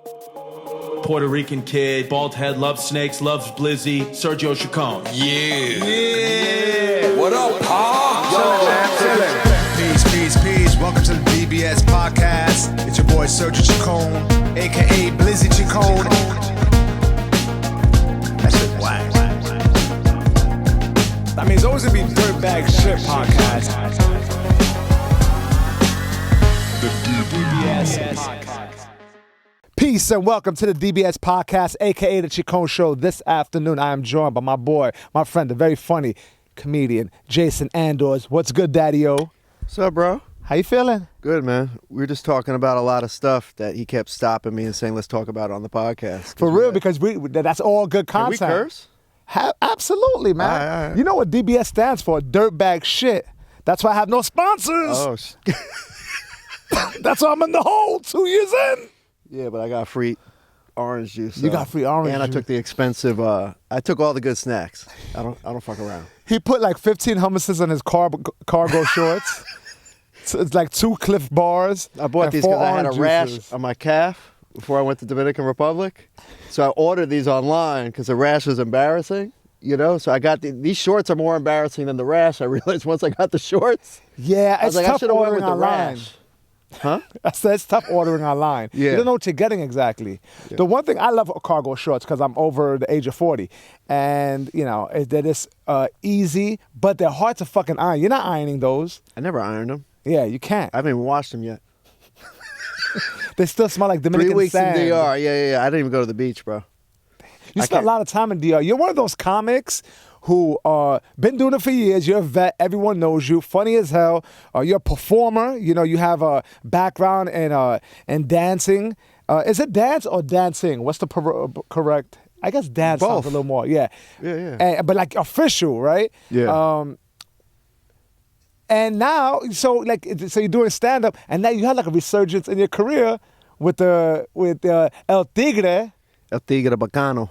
Puerto Rican kid, bald head, loves snakes, loves Blizzy, Sergio Chacon. Yeah. What up, Pa? Peace. Welcome to the DBS podcast. It's your boy Sergio Chacon, aka Blizzy Chacon. That shit's whack. I mean, it's always gonna be Dirtbag Shit podcast. The DBS podcast. Peace and welcome to the DBS podcast, aka the Chacon Show. This afternoon, I am joined by my boy, my friend, the very funny comedian, Jason Andors. What's good, Daddy-O? What's up, bro? How you feeling? Good, man. We were just talking about a lot of stuff that he kept stopping me and saying, let's talk about it on the podcast. For real, because that's all good content. Can we curse? Absolutely, man. All right. You know what DBS stands for? Dirtbag Shit. That's why I have no sponsors. Oh, That's why I'm in the hole 2 years in. Yeah, but I got free orange juice. You got free orange juice. And I took the expensive, I took all the good snacks. I don't fuck around. He put like 15 hummuses on his cargo shorts. It's like 2 Cliff bars. I bought these because I had a rash on my calf before I went to Dominican Republic. So I ordered these online because the rash was embarrassing. You know, so I got these shorts are more embarrassing than the rash. I realized once I got the shorts. Yeah, it's tough ordering online. Huh? I said it's tough ordering online. Yeah. You don't know what you're getting exactly. Yeah. The one thing, I love cargo shorts because I'm over the age of 40. And, you know, they're just easy, but they're hard to fucking iron. You're not ironing those. I never ironed them. Yeah, you can't. I haven't even washed them yet. They still smell like Dominican 3 weeks sand. in DR. Yeah. I didn't even go to the beach, bro. You spent a lot of time in DR. You're one of those comics who been doing it for years. You're a vet. Everyone knows you. Funny as hell. You're a performer. You know, you have a background in dancing. Is it dance or dancing? What's the correct? I guess dance Both. sounds a little more. Yeah. Yeah. But like official, right? Yeah. And now, so you're doing stand-up, and now you had like a resurgence in your career with El Tigre. El Tigere Vacano.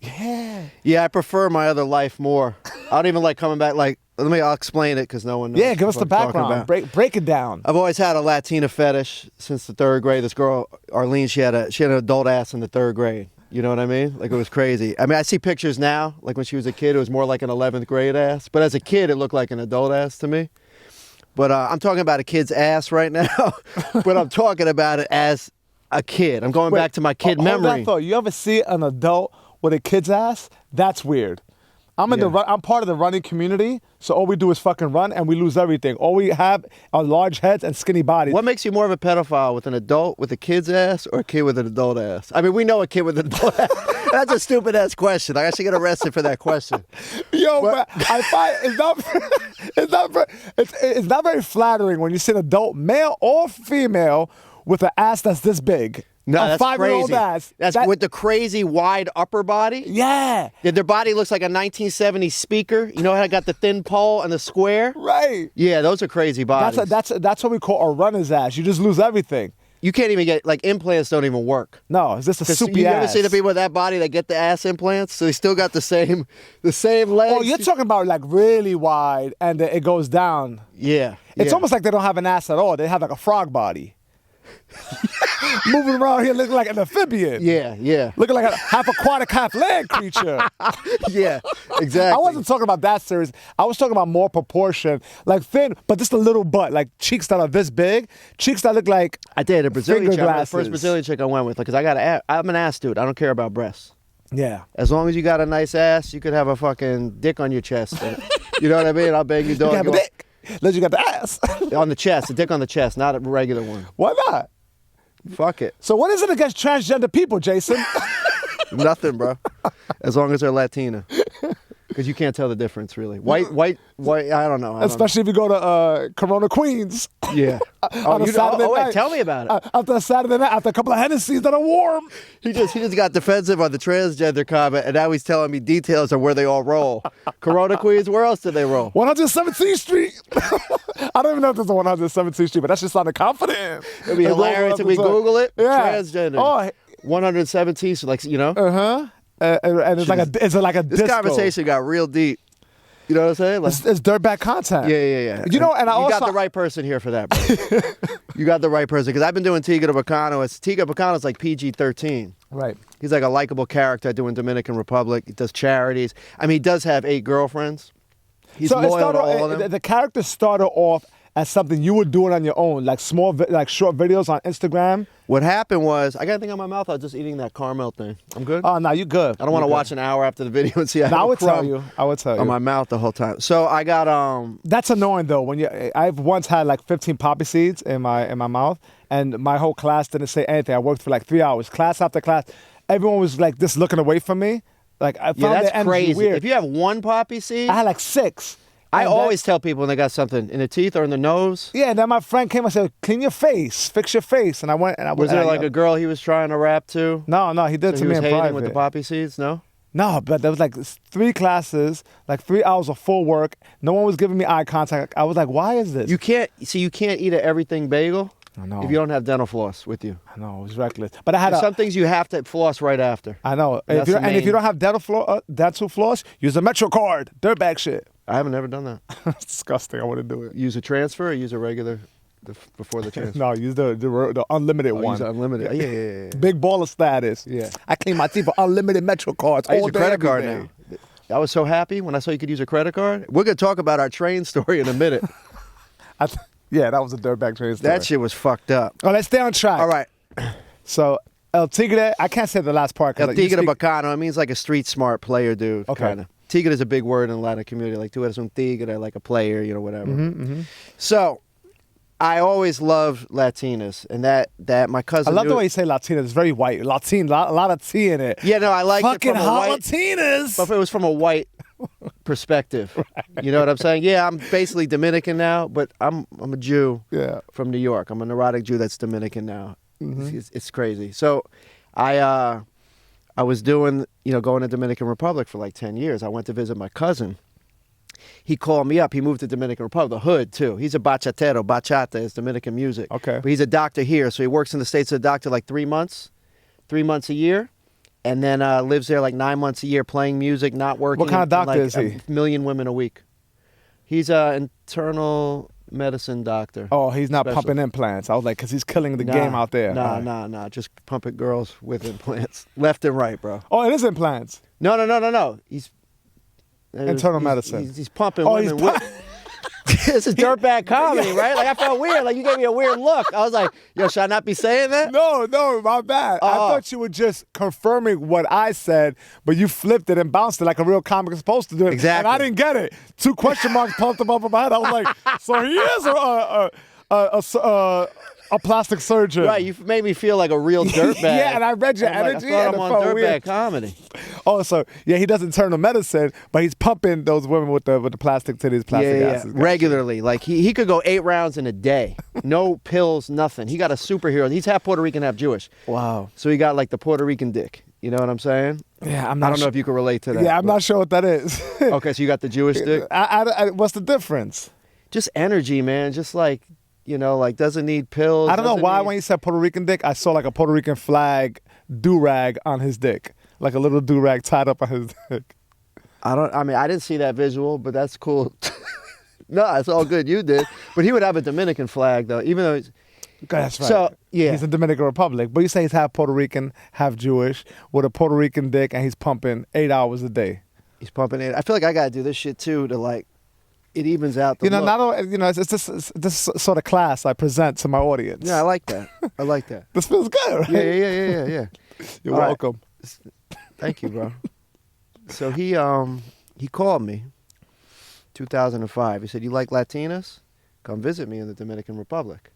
Yeah. Yeah, I prefer my other life more. I don't even like coming back. I'll explain it because no one knows. Yeah, give us the background. Break it down. I've always had a Latina fetish since the 3rd grade. This girl, Arlene, she had an adult ass in the 3rd grade. You know what I mean? Like, it was crazy. I mean, I see pictures now. Like, when she was a kid, it was more like an 11th grade ass. But as a kid, it looked like an adult ass to me. But I'm talking about a kid's ass right now. But I'm talking about it as a kid. I'm going back to my kid memory. Hold that thought. You ever see an adult with a kid's ass? That's weird. I'm part of the running community, so all we do is fucking run and we lose everything. All we have are large heads and skinny bodies. What makes you more of a pedophile, with an adult with a kid's ass or a kid with an adult ass? I mean, we know a kid with an adult ass. That's a stupid ass question. I should get arrested for that question. Yo, but I find it's not very flattering when you see an adult, male or female, with an ass that's this big. No, a that's 5-year-old crazy. ass. That's with the crazy wide upper body. Yeah. Their body looks like a 1970s speaker. You know how I got the thin pole and the square? Right. Yeah, those are crazy bodies. That's what we call a runner's ass. You just lose everything. You can't even get, implants don't even work. No, it's just a soupy ass. You ever see the people with that body that get the ass implants? So they still got the same legs. Oh, you're talking about really wide and it goes down. Yeah. It's almost like they don't have an ass at all. They have like a frog body. Moving around here looking like an amphibian. Yeah. Looking like a half aquatic, half land creature. Yeah, exactly. I wasn't talking about that serious. I was talking about more proportion. Like thin, but just a little butt. Like cheeks that are this big. Cheeks that look like I dated a Brazilian chick. glasses. The first Brazilian chick I went with. Because I'm an ass dude. I don't care about breasts. Yeah. As long as you got a nice ass, you could have a fucking dick on your chest. You know what I mean? I'll beg you, dog. You can have a dick. Unless you got the ass. On the chest. A dick on the chest, not a regular one. Why not? Fuck it. So what is it against transgender people, Jason? Nothing, bro. As long as they're Latina. Because you can't tell the difference, really. White, I don't know. Especially if you go to Corona, Queens. Yeah. Saturday night. Wait, tell me about it. After a Saturday night, after a couple of Hennessy's that are warm. He just got defensive on the transgender comment, and now he's telling me details of where they all roll. Corona, Queens, where else do they roll? 117th Street. I don't even know if there's a 117th Street, but that's just sounding confident. It'd be hilarious if we Google it. Yeah. Transgender. Oh. 117th, so and it's like a This disco. conversation got real deep. You know what I'm saying? Like, It's dirtbag content. yeah. You know, and I you also got the right person here for that, bro. You got the right person because I've been doing Tiguere Vacano. Tiguere Vacano is like PG-13. right. He's like a likable character doing Dominican Republic. He does charities. I mean, he does have 8 girlfriends. He's So loyal to all of them. the character started off as something you were doing on your own, like like short videos on Instagram. What happened was, I got a thing on my mouth. I was just eating that caramel thing. I'm good. Oh, no, you good. I don't want to watch an hour after the video and see. I would tell you. on my mouth the whole time. So I got That's annoying though. I've once had like 15 poppy seeds in my mouth, and my whole class didn't say anything. I worked for like 3 hours, class after class. Everyone was like just looking away from me. Like I found that's the energy crazy. weird. If you have one poppy seed, I had like 6. I And always tell people when they got something in the teeth or in the nose. Yeah, and then my friend came and said, "Clean your face, fix your face," and I went and I Was there like a girl he was trying to rap to? No, he did So to he me was in hating private. with the poppy seeds? No. No, but there was like 3 classes, like 3 hours of full work. No one was giving me eye contact. I was like, "Why is this?" You can't eat an everything bagel I know. if you don't have dental floss with you. I know, it was reckless. But I had There's some things you have to floss right after. I know. That's If you main- don't have dental floss, use a Metro card. Dirtbag shit. I haven't ever done that. It's disgusting. I wouldn't do it. Use a transfer or use a regular before the transfer? No, use the unlimited one. Use unlimited. Yeah. Big baller status. Yeah. I clean my teeth with unlimited Metro cards. I use all a day, credit every card day. now. I was so happy when I saw you could use a credit card. We're going to talk about our train story in a minute. Yeah, that was a dirtbag train story. That shit was fucked up. Oh, let's stay on track. All right. So, El Tigre, I can't say the last part. 'cause El you Tigre speak- Bacano, it means like a street smart player dude. Okay. Kinda. Tigre is a big word in the Latin community. Like, tú eres un tigre, like a player, you know, whatever. So, I always loved Latinas, and that my I cousin. love the knew- way you say Latina. It's very white. a lot of T in it. Yeah, no, I like it Fucking from a hot white. Latinas. But if it was from a white perspective, you know what I'm saying? Yeah, I'm basically Dominican now, but I'm a Jew Yeah. from New York. I'm a neurotic Jew that's Dominican now. It's crazy. So, I was doing, going to Dominican Republic for like 10 years. I went to visit my cousin. He called me up. He moved to Dominican Republic, the hood too. He's a bachatero. Bachata is Dominican music. Okay. But he's a doctor here, so he works in the States as a doctor like 3 months a year, and then lives there like 9 months a year playing music, not working. What kind of doctor like is he? A million women a week. He's an internal medicine doctor. Oh, he's not Special. pumping implants. I was like, because he's killing the game out there. All right. Nah. Just pumping girls with implants. Left and right, bro. Oh, it is implants. No. He's Medicine. He's pumping Oh, women he's with... It's a dirtbag comedy, right? Like, I felt weird. Like, you gave me a weird look. I was like, yo, should I not be saying that? No, my bad. I thought you were just confirming what I said, but you flipped it and bounced it like a real comic is supposed to do it. Exactly. And I didn't get it. 2 question marks popped up in my head. I was like, so he is a plastic surgeon. Right, you made me feel like a real dirtbag. Yeah, and I read your I'm energy, Like, I and thought it I'm felt on dirtbag weird. comedy. Oh, so yeah, he does internal medicine, but he's pumping those women with the plastic titties, plastic asses. Regularly. Like, he could go 8 rounds in a day. No pills, nothing. He got a superhero. He's half Puerto Rican, half Jewish. Wow. So he got like the Puerto Rican dick. You know what I'm saying? Yeah, I'm I not. don't know if you can relate to that. Yeah, I'm not sure what that is. Okay, so you got the Jewish dick? What's the difference? Just energy, man. Just like, like doesn't need pills. I don't know doesn't why need- when you said Puerto Rican dick, I saw like a Puerto Rican flag do-rag on his dick. Like a little do-rag tied up on his dick. I didn't see that visual, but that's cool. No, it's all good. You did. But he would have a Dominican flag, though, even though he's... That's right. So, yeah. He's in Dominican Republic. But you say he's half Puerto Rican, half Jewish, with a Puerto Rican dick, and he's pumping 8 hours a day. He's pumping it. I feel like I got to do this shit, too, to, like, it evens out the look. Not only, it's this sort of class I present to my audience. Yeah, I like that. I like that. This feels good, right? Yeah. You're All right. welcome. Thank you, bro. So he called me 2005. He said, "You like Latinas? Come visit me in the Dominican Republic."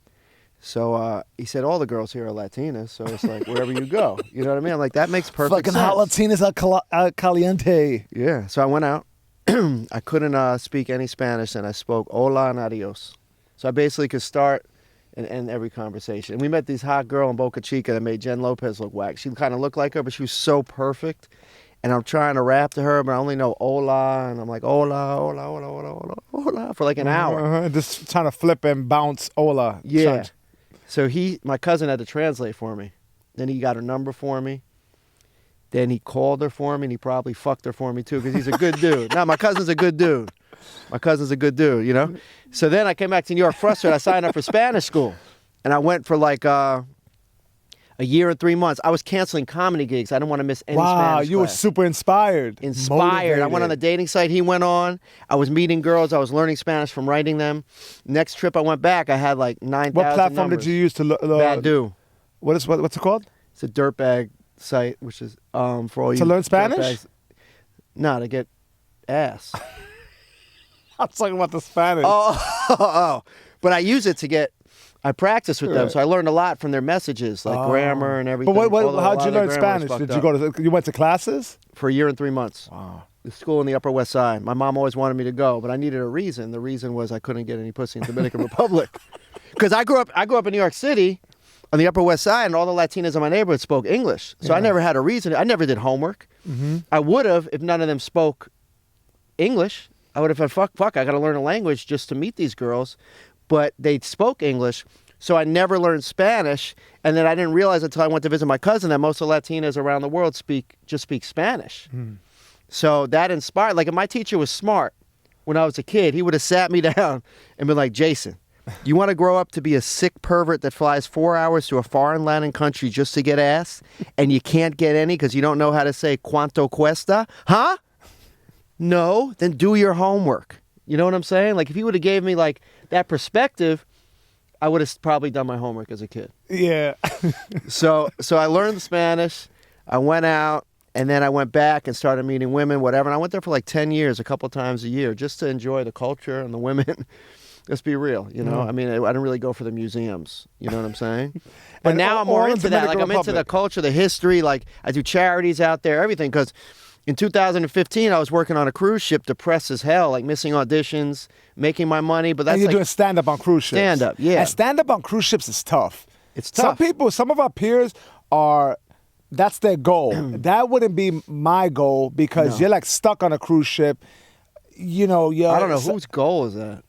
So he said, "All the girls here are Latinas, so it's like wherever you go." You know what I mean? I'm like, that makes perfect Fucking sense. hot Latinas al caliente. Yeah. So I went out. I couldn't speak any Spanish, and I spoke hola and adios. So I basically could start and end every conversation. And we met this hot girl in Boca Chica that made Jen Lopez look whack. She kind of looked like her, but she was so perfect. And I'm trying to rap to her, but I only know hola, and I'm like hola, hola, hola, hola, hola, hola for like an hour. Just trying to flip and bounce hola. Yeah. So my cousin had to translate for me. Then he got her number for me. Then he called her for me, and he probably fucked her for me too, because he's a good dude. Now, my cousin's a good dude. My cousin's a good dude, you know? So then I came back to New York frustrated. I signed up for Spanish school. And I went for like a year and 3 months. I was canceling comedy gigs. I didn't want to miss any Spanish Wow, you were class. super inspired. Inspired. I went on the Motivated. dating site he went on. I was meeting girls. I was learning Spanish from writing them. Next trip I went back, I had like 9,000 What platform numbers. did you use to Badu. What's it called? It's a dirtbag site, which is for all you... To learn Spanish? dirtbags. No, to get ass. I was talking about the Spanish. Oh. But I use it to get... I practice with them, Right. so I learned a lot from their messages, like grammar and everything. But Although a how'd lot you of their learn grammar was Spanish? Did fucked you up. you went to classes? For a year and 3 months. Wow. The school in the Upper West Side. My mom always wanted me to go, but I needed a reason. The reason was I couldn't get any pussy in the Dominican Republic. Because I grew up in New York City on the Upper West Side, and all the Latinos in my neighborhood spoke English. So I never had a reason. I never did homework. Mm-hmm. I would have if none of them spoke English. I would have said, fuck, I got to learn a language just to meet these girls. But they spoke English, so I never learned Spanish. And then I didn't realize until I went to visit my cousin that most of the Latinas around the world speak Spanish. So that inspired. Like if my teacher was smart when I was a kid, he would have sat me down and been like, Jason, you want to grow up to be a sick pervert that flies 4 hours to a foreign Latin country just to get ass, and you can't get any because you don't know how to say cuánto cuesta? Huh? No, then do your homework. You know what I'm saying? Like if he would have gave me like that perspective, I would have probably done my homework as a kid. Yeah. So I learned Spanish. I went out, and then I went back and started meeting women, whatever. And I went there for like 10 years, a couple times a year, just to enjoy the culture and the women. Let's be real, you know? I mean, I didn't really go for the museums. You know what I'm saying? But And now I'm or more in into that. Like Dominican I'm into the Republic. culture, the history. Like I do charities out there, everything. Because in 2015, I was working on a cruise ship, depressed as hell, like missing auditions, making my money. But that's And you're like doing stand-up on cruise ships. Stand-up, yeah. And stand-up on cruise ships is tough. It's tough. Some of our peers that's their goal. That wouldn't be my goal because you're like stuck on a cruise ship. You know, I don't know whose goal is that.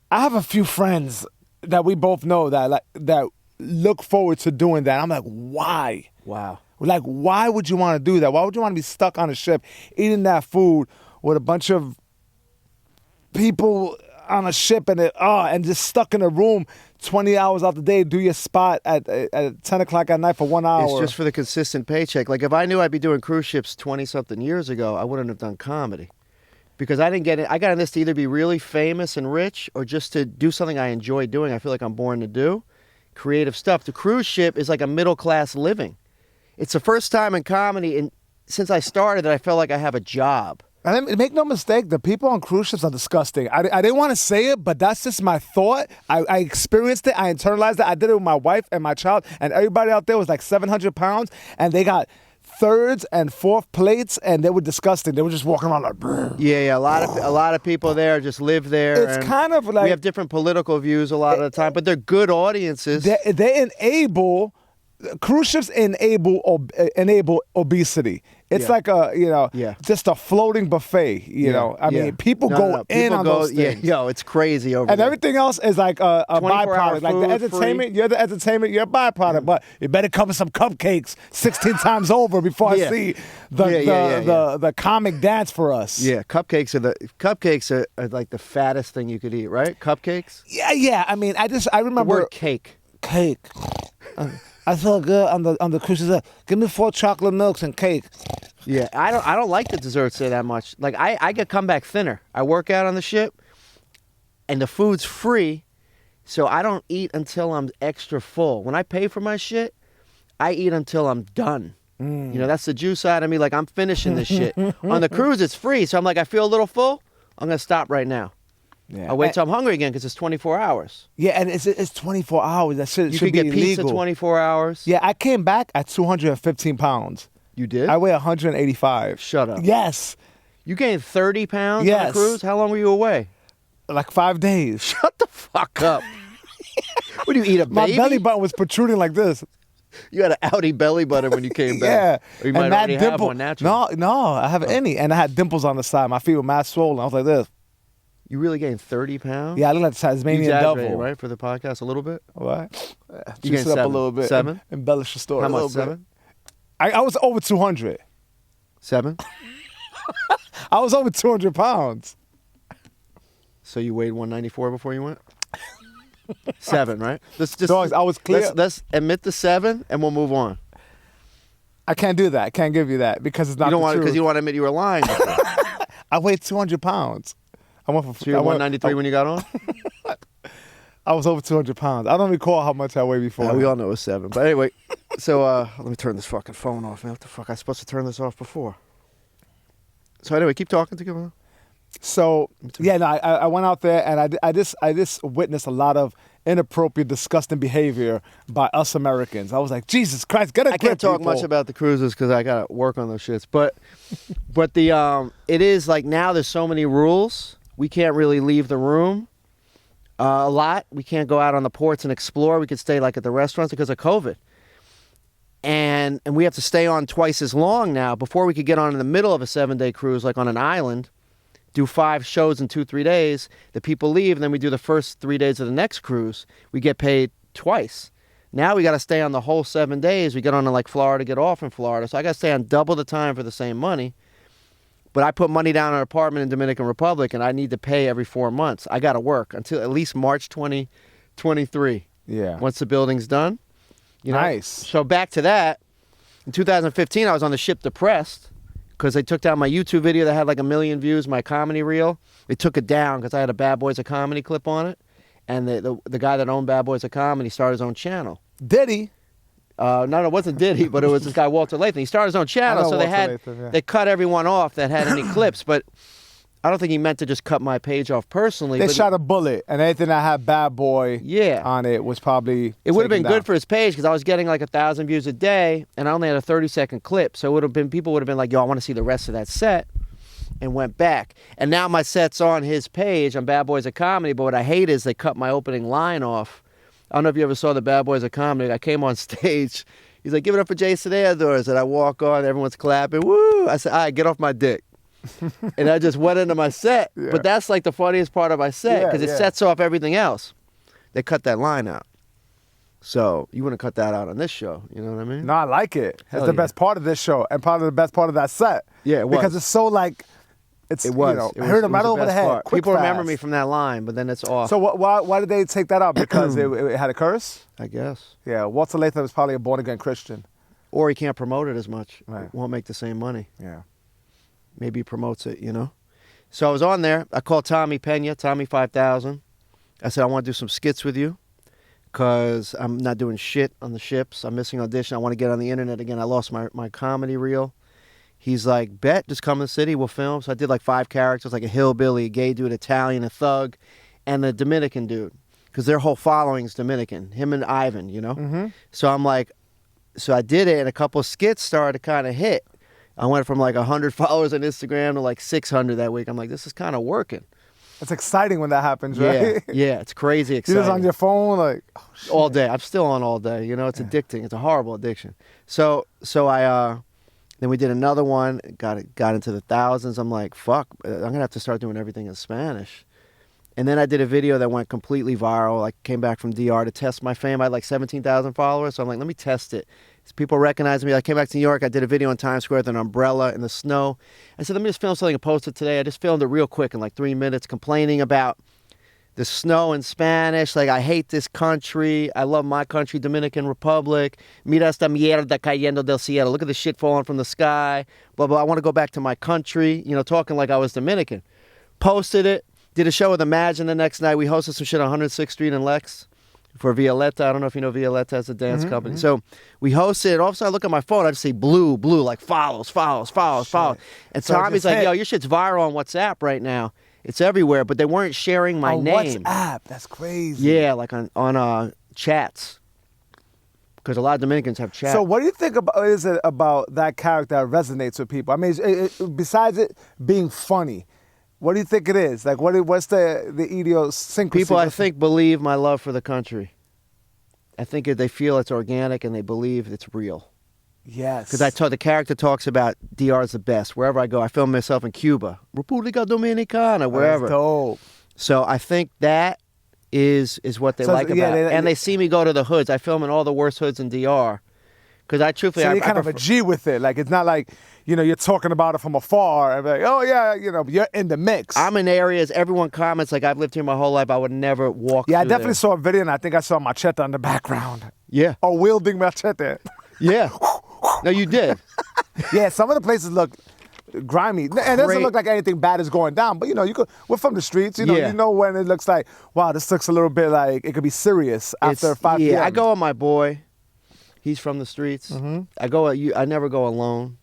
I have a few friends that we both know that look forward to doing that. I'm like, why? Wow. Like, why would you want to do that? Why would you want to be stuck on a ship eating that food with a bunch of people on a ship and just stuck in a room 20 hours out the day, do your spot at 10 o'clock at night for 1 hour? It's just for the consistent paycheck. Like if I knew I'd be doing cruise ships 20-something years ago, I wouldn't have done comedy. Because I didn't get it. I got in this to either be really famous and rich or just to do something I enjoy doing. I feel like I'm born to do. Creative stuff. The cruise ship is like a middle-class living. It's the first time in comedy since I started that I felt like I have a job. And make no mistake, the people on cruise ships are disgusting. I didn't want to say it, but that's just my thought. I experienced it. I internalized it. I did it with my wife and my child, and everybody out there was like 700 pounds, and they got thirds and fourth plates, and they were disgusting. They were just walking around like, brr. Yeah. A lot of people there just live there. It's and kind of like we have different political views a lot of the time, but they're good audiences. they enable cruise ships enable obesity. It's like just a floating buffet. You know, I mean, people go in on those things. It's crazy over And there. everything else is like a 24-hour byproduct. Like the food, entertainment, you're the entertainment, you're a byproduct. But you better come with some cupcakes 16 times over before I see the comic dance for us. Yeah, cupcakes are like the fattest thing you could eat, right? Cupcakes. Yeah. I mean, I The remember word cake. cake. I feel good on the cruise ship. Give me 4 chocolate milks and cake. Yeah, I don't like the desserts there that much. Like I get come back thinner. I work out on the ship, and the food's free, so I don't eat until I'm extra full. When I pay for my shit, I eat until I'm done. You know, that's the Jew side of me. Like I'm finishing this shit. On the cruise, it's free, so I'm like, I feel a little full. I'm gonna stop right now. Yeah. I'll wait till I'm hungry again because it's 24 hours. Yeah, and it's 24 hours. That shit You should could be get pizza illegal. 24 hours. Yeah, I came back at 215 pounds. You did? I weigh 185. Shut up. Yes. You gained 30 pounds on Yes. the cruise? How long were you away? Like 5 days. Shut the fuck up. What do you eat, a My baby? belly button was protruding like this. You had an Audi belly button when you came back. Yeah. Or you might and already mad have dimple. one natural. No, I have any. And I had dimples on the side. My feet were mad swollen. I was like this. You really gained 30 pounds? Yeah, I look like the You Tasmanian exaggerated, devil. right, for the podcast a little bit? What? You Juice gained it up a 7. little bit. 7? Embellish the story How a much, little 7? bit. I was over 200. 7? I was over 200 pounds. So you weighed 194 before you went? 7, right? Let's just. Dogs, I was clear. Let's admit the 7, and we'll move on. I can't do that. I can't give you that because it's not You don't the want truth. because you don't want to admit you were lying. I weighed 200 pounds. I went for. So you were 193 when you got on? I was over 200 pounds. I don't recall how much I weighed before. Yeah, we all know it was 7. But anyway, so let me turn this fucking phone off, man. What the fuck? I was supposed to turn this off before. So anyway, keep talking. So yeah, no, I went out there and I just witnessed a lot of inappropriate, disgusting behavior by us Americans. I was like, Jesus Christ, get a grip, I can't talk people. much about the cruises because I gotta work on those shits. But the it is like now there's so many rules. We can't really leave the room a lot. We can't go out on the ports and explore. We could stay like at the restaurants because of COVID. And we have to stay on twice as long now. Before we could get on in the middle of a 7-day cruise, like on an island, do 5 shows in 2-3 days. The people leave, and then we do the first 3 days of the next cruise. We get paid twice. Now we got to stay on the whole 7 days. We get on to like Florida, get off in Florida. So I got to stay on double the time for the same money. But I put money down on an apartment in Dominican Republic, and I need to pay every 4 months. I got to work until at least March 2023. Yeah. Once the building's done. You know? Nice. So back to that. In 2015, I was on the ship Depressed because they took down my YouTube video that had like 1 million views, my comedy reel. They took it down because I had a Bad Boys of Comedy clip on it. And the guy that owned Bad Boys of Comedy started his own channel. Diddy. No, it wasn't Diddy, but it was this guy Walter Latham. He started his own channel, so they cut everyone off that had any clips. But I don't think he meant to just cut my page off personally. They but shot a bullet, and anything that had Bad Boy on it was probably it would have been taken down. good for his page because I was getting like 1,000 views a day, and I only had a 30-second clip. So it would have been people would have been like, "Yo, I want to see the rest of that set," and went back. And now my set's on his page on Bad Boys of Comedy. But what I hate is they cut my opening line off. I don't know if you ever saw the Bad Boys of Comedy. I came on stage. He's like, "Give it up for Jason Andors," and I walk on. Everyone's clapping. Woo! I said, "All right, get off my dick." And I just went into my set. Yeah. But that's like the funniest part of my set because it sets off everything else. They cut that line out. So you wouldn't cut that out on this show. You know what I mean? No, I like it. Hell It's the yeah. best part of this show and part of the best part of that set. Yeah, it was. Because it's so like, It was. You know, It I heard was- him it right was over the best head. part. Quick, People remember fast. me from that line, but then it's off. So why did they take that out? Because it had a curse? I guess. Yeah, Walter Latham was probably a born-again Christian. Or he can't promote it as much. Right. Won't make the same money. Yeah. Maybe he promotes it, you know? So I was on there. I called Tommy Pena, Tommy 5000. I said, I want to do some skits with you because I'm not doing shit on the ships. I'm missing audition. I want to get on the internet again. I lost my comedy reel. He's like, bet, just come to the city, we'll film. So I did like 5 characters, like a hillbilly, a gay dude, Italian, a thug, and a Dominican dude. Because their whole following's Dominican, him and Ivan, you know? Mm-hmm. So I'm like, so I did it, and a couple of skits started to kind of hit. I went from like 100 followers on Instagram to like 600 that week. I'm like, this is kind of working. It's exciting when that happens, Yeah, right? yeah, it's crazy You're exciting. just on your phone, like, oh, shit. All day. I'm still on all day. You know, it's addicting. It's a horrible addiction. So I then we did another one. Got into the thousands. I'm like, fuck, I'm gonna have to start doing everything in Spanish. And then I did a video that went completely viral. I came back from DR to test my fame. I had like 17,000 followers. So I'm like, let me test it. So people recognize me. I came back to New York. I did a video in Times Square with an umbrella in the snow. I said, let me just film something and post it today. I just filmed it real quick in like 3 minutes, complaining about the snow in Spanish. Like, I hate this country. I love my country, Dominican Republic. Mira esta mierda cayendo del cielo. Look at the shit falling from the sky. Blah, blah. I want to go back to my country. You know, talking like I was Dominican. Posted it. Did a show with Imagine the next night. We hosted some shit on 106th Street in Lex for Violetta. I don't know if you know Violetta as a dance company. So we hosted it. All of a sudden I look at my phone. I just say blue, like follows. And So it Tommy's just like, hit. yo, your shit's viral on WhatsApp right now. It's everywhere. But they weren't sharing my on name. WhatsApp. That's crazy. Yeah, like on chats. Because a lot of Dominicans have chats. So what do you think is it about that character that resonates with people? I mean, besides it being funny, what do you think it is? Like, what's the idiosyncrasy? People, I think, believe my love for the country. I think they feel it's organic and they believe it's real. Yes. Because the character talks about DR is the best. Wherever I go, I film myself in Cuba, República Dominicana, wherever. That's dope. So I think that is what they like about it. And they see me go to the hoods. I film in all the worst hoods in DR Because I truthfully, So I you're kind of a G with it. Like, it's not like, you're talking about it from afar. And like, oh, yeah, you're in the mix. I'm in areas, everyone comments, like, I've lived here my whole life. I would never walk Yeah, I through definitely there. saw a video, and I think I saw machete in the background. Yeah. Or wielding machete. Yeah. No, you did. Yeah, some of the places look grimy. And it doesn't look like anything bad is going down. But, we're from the streets. You know when it looks like, wow, this looks a little bit like it could be serious after 5 p.m. Yeah, I go with my boy. He's from the streets. I never go alone.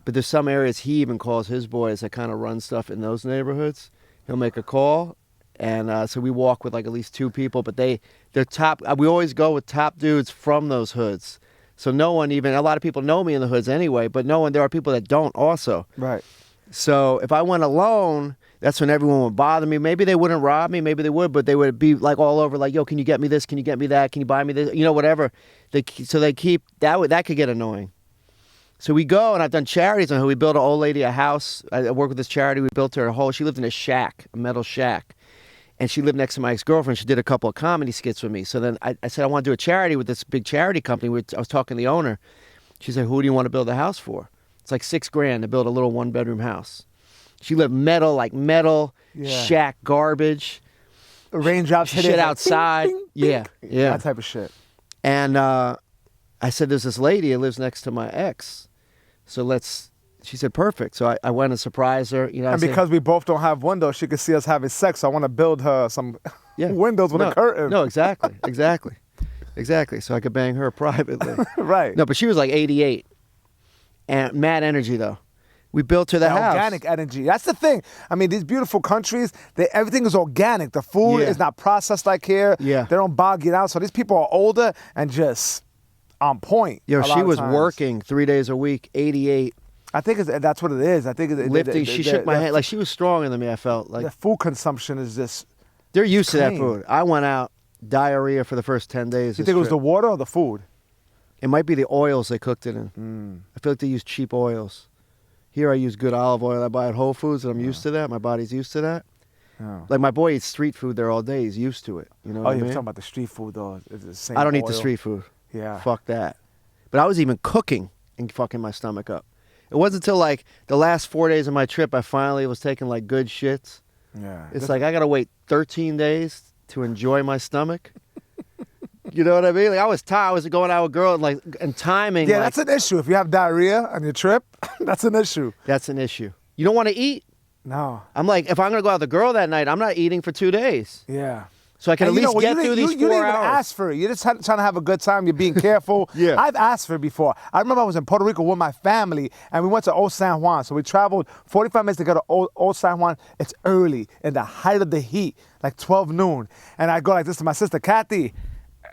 But there's some areas he even calls his boys that kind of run stuff in those neighborhoods. He'll make a call, and so we walk with like at least 2 people. But they're top. We always go with top dudes from those hoods. So no one even. A lot of people know me in the hoods anyway, but there are people that don't also. Right. So if I went alone, that's when everyone would bother me. Maybe they wouldn't rob me, maybe they would, but they would be like all over, like, yo, can you get me this? Can you get me that? Can you buy me this? Whatever. So they keep that could get annoying. So we go, and I've done charities on her. We built an old lady a house. I work with this charity. We built her she lived in a shack, a metal shack. And she lived next to my ex-girlfriend. She did a couple of comedy skits with me. So then I said, I want to do a charity with this big charity company. I was talking to the owner. She said, who do you want to build a house for? It's like $6,000 to build a little 1-bedroom house. She lived metal shack garbage. Raindrops hitting shit like, outside. bing, bing, Yeah, bing. yeah. That type of shit. And I said, there's this lady who lives next to my ex. So she said, perfect. So I went and surprised her. And because we both don't have windows, she could see us having sex. So I want to build her some windows with a curtain. No, exactly. So I could bang her privately. Right. No, but she was like 88. And mad energy, though. We built her the house. Organic energy. That's the thing. I mean, these beautiful countries, everything is organic. The food is not processed like here. Yeah. They don't bog it out. So these people are older and just on point. Yo, she was working 3 days a week, 88. I think that's what it is. I think lifting. She shook my hand. Like, she was stronger than me, I felt. Like, the food consumption is just they're used to that clean. food. I went out, diarrhea for the first 10 days. You think it was the water or the food? It might be the oils they cooked it in. I feel like they use cheap oils. Here I use good olive oil I buy at Whole Foods, and I'm used to that. My body's used to that. Oh. Like, my boy eats street food there all day. He's used to it. You know what I mean? You're talking about the street food, though. It's the same I don't eat oil. the street food. Yeah. Fuck that. But I was even cooking and fucking my stomach up. It wasn't until like the last 4 days of my trip I finally was taking like good shits. Yeah. It's like I gotta wait 13 days to enjoy my stomach. You know what I mean? Like, I was tired. I was going out with girls and timing. Yeah, that's an issue. If you have diarrhea on your trip, that's an issue. That's an issue. You don't want to eat. No. I'm like, if I'm gonna go out with a girl that night, I'm not eating for 2 days. Yeah. So I can at least get through these 4 hours. You didn't even ask for it. You're just trying to have a good time. You're being careful. Yeah. I've asked for it before. I remember I was in Puerto Rico with my family, and we went to Old San Juan. So we traveled 45 minutes to go to Old San Juan. It's early, in the height of the heat, like 12 noon. And I go like this to my sister, Kathy,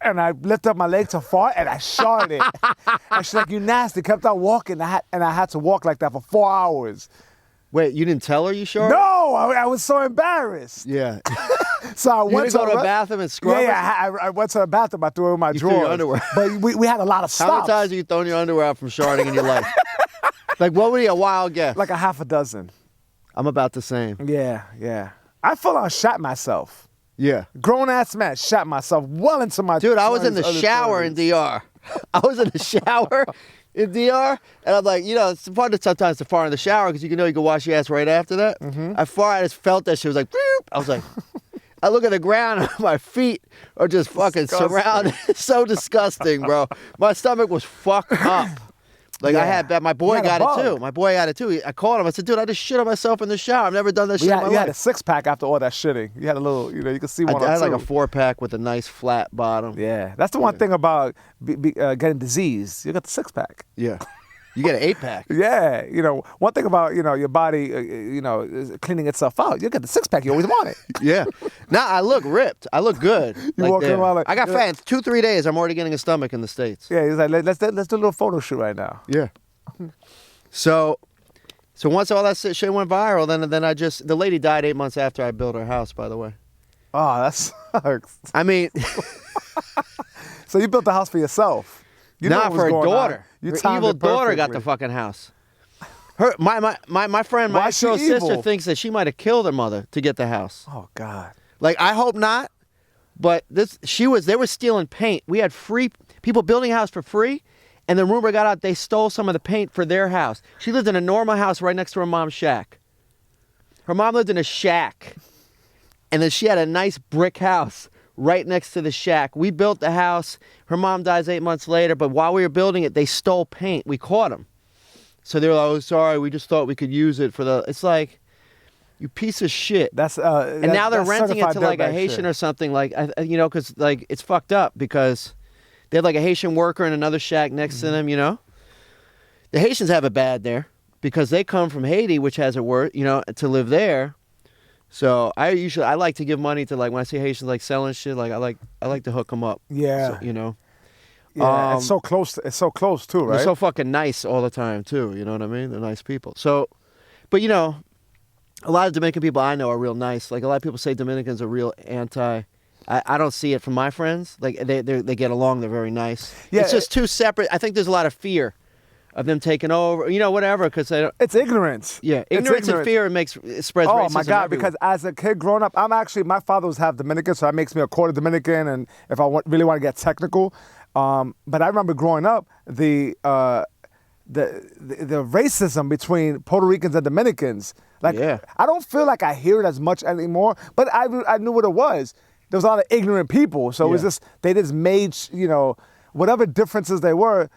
and I lift up my leg to fart, and I shot it. And she's like, you nasty. Kept on walking, and I had to walk like that for 4 hours. Wait, you didn't tell her you sure? No, I was so embarrassed. Yeah. So I You went didn't go to the bathroom and scrub it? Yeah, I went to the bathroom. I threw it in my You threw drawers. your underwear. But we had a lot of stops. How many times have you thrown your underwear out from sharding in your life? Like, what would be a wild guess? Like a half a dozen. I'm about the same. Yeah. I full on shot myself. Yeah. Grown-ass man, shot myself well into my Dude, I was in the 20s, early shower 30s. in DR. I was in the shower in DR, and I'm like, it's fun sometimes to fart in the shower because you can wash your ass right after that. Mm-hmm. I just felt that shit. It was like, boop. I was like, I look at the ground and my feet are just fucking surrounded. It's so disgusting, bro. My stomach was fucked up. Like, I had that. My boy You had a got it bug. too. My boy had it too. I called him. I said, dude, I just shit on myself in the shower. I've never done that shit in my You had a life. six-pack after all that shitting. You had a little, you could see one I or had two. like a 4-pack with a nice flat bottom. Yeah, that's the one thing about getting disease. You got the six-pack. Yeah. You get an 8-pack. Yeah, one thing about, your body, is cleaning itself out. You get the six-pack, you always want it. Yeah. Now I look ripped. I look good. You walking there. around like- I got fat. 2-3 days. I'm already getting a stomach in the States. Yeah, he's like, let's do a little photo shoot right now. Yeah. So once all that shit went viral, then the lady died 8 months after I built her house, by the way. Oh, that sucks. I mean, So you built the house for yourself. You knew not what was for her going on. daughter. You Her timed evil it daughter got perfectly. the fucking house. My friend, my Why is she ex-girl's sister evil? thinks that she might have killed her mother to get the house. Oh God. Like, I hope not. But they were stealing paint. We had free people building a house for free, And the rumor got out they stole some of the paint for their house. She lived in a normal house right next to her mom's shack. Her mom lived in a shack. And then she had a nice brick house right next to the shack. We built the house. Her mom dies 8 months later. But while we were building it, they stole paint. We caught them. So they were like, oh, sorry, we just thought we could use it for the... It's like, you piece of shit. And now they're renting it to like a Haitian or something. Like, you know, because like it's fucked up because... They had like a Haitian worker in another shack next to them, you know? The Haitians have it bad there because they come from Haiti, which has it worse, you know, to live there. So I like to give money to like when I see Haitians like selling shit, like I like to hook them up. Yeah. So, you know? Yeah, it's so close. It's so close too, right? They're so fucking nice all the time too, you know what I mean? They're nice people. So, but you know, a lot of Dominican people I know are real nice. Like a lot of people say Dominicans are real anti... I don't see it from my friends. Like they get along. They're very nice. Yeah, it's just two separate. I think there's a lot of fear of them taking over. You know, whatever. Because it's ignorance. Yeah, ignorance and fear. It spreads. Oh racism my God! everywhere. Because as a kid growing up, my father was half Dominican, so that makes me a quarter Dominican. And if I really want to get technical, but I remember growing up the racism between Puerto Ricans and Dominicans. Like I don't feel like I hear it as much anymore. But I knew what it was. There was a lot of ignorant people, so it was just they just made, you know, whatever differences they would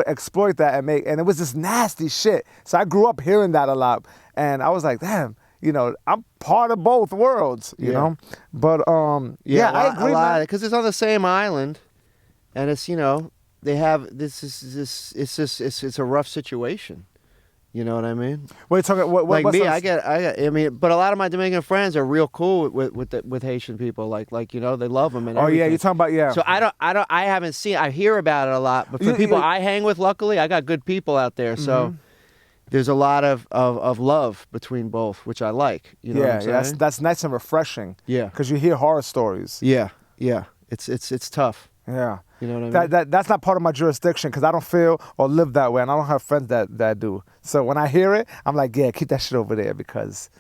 exploit that and make, and it was this nasty shit. So I grew up hearing that a lot, and I was like, damn, you know, I'm part of both worlds, you know. But I agree, man, because it's on the same island, and it's, you know, they have it's a rough situation. You know what I mean? What are you talking? Like me, I mean, but a lot of my Dominican friends are real cool with Haitian people. Like you know, they love them and everything. Yeah, you're talking about So I haven't seen. I hear about it a lot, but for people I hang with, luckily, I got good people out there. So there's a lot of love between both, which I like. You know what I'm saying? That's nice and refreshing. Yeah, because you hear horror stories. Yeah, it's tough. Yeah. You know what I mean? That's not part of my jurisdiction because I don't feel or live that way, and I don't have friends that do. So when I hear it, I'm like, yeah, keep that shit over there because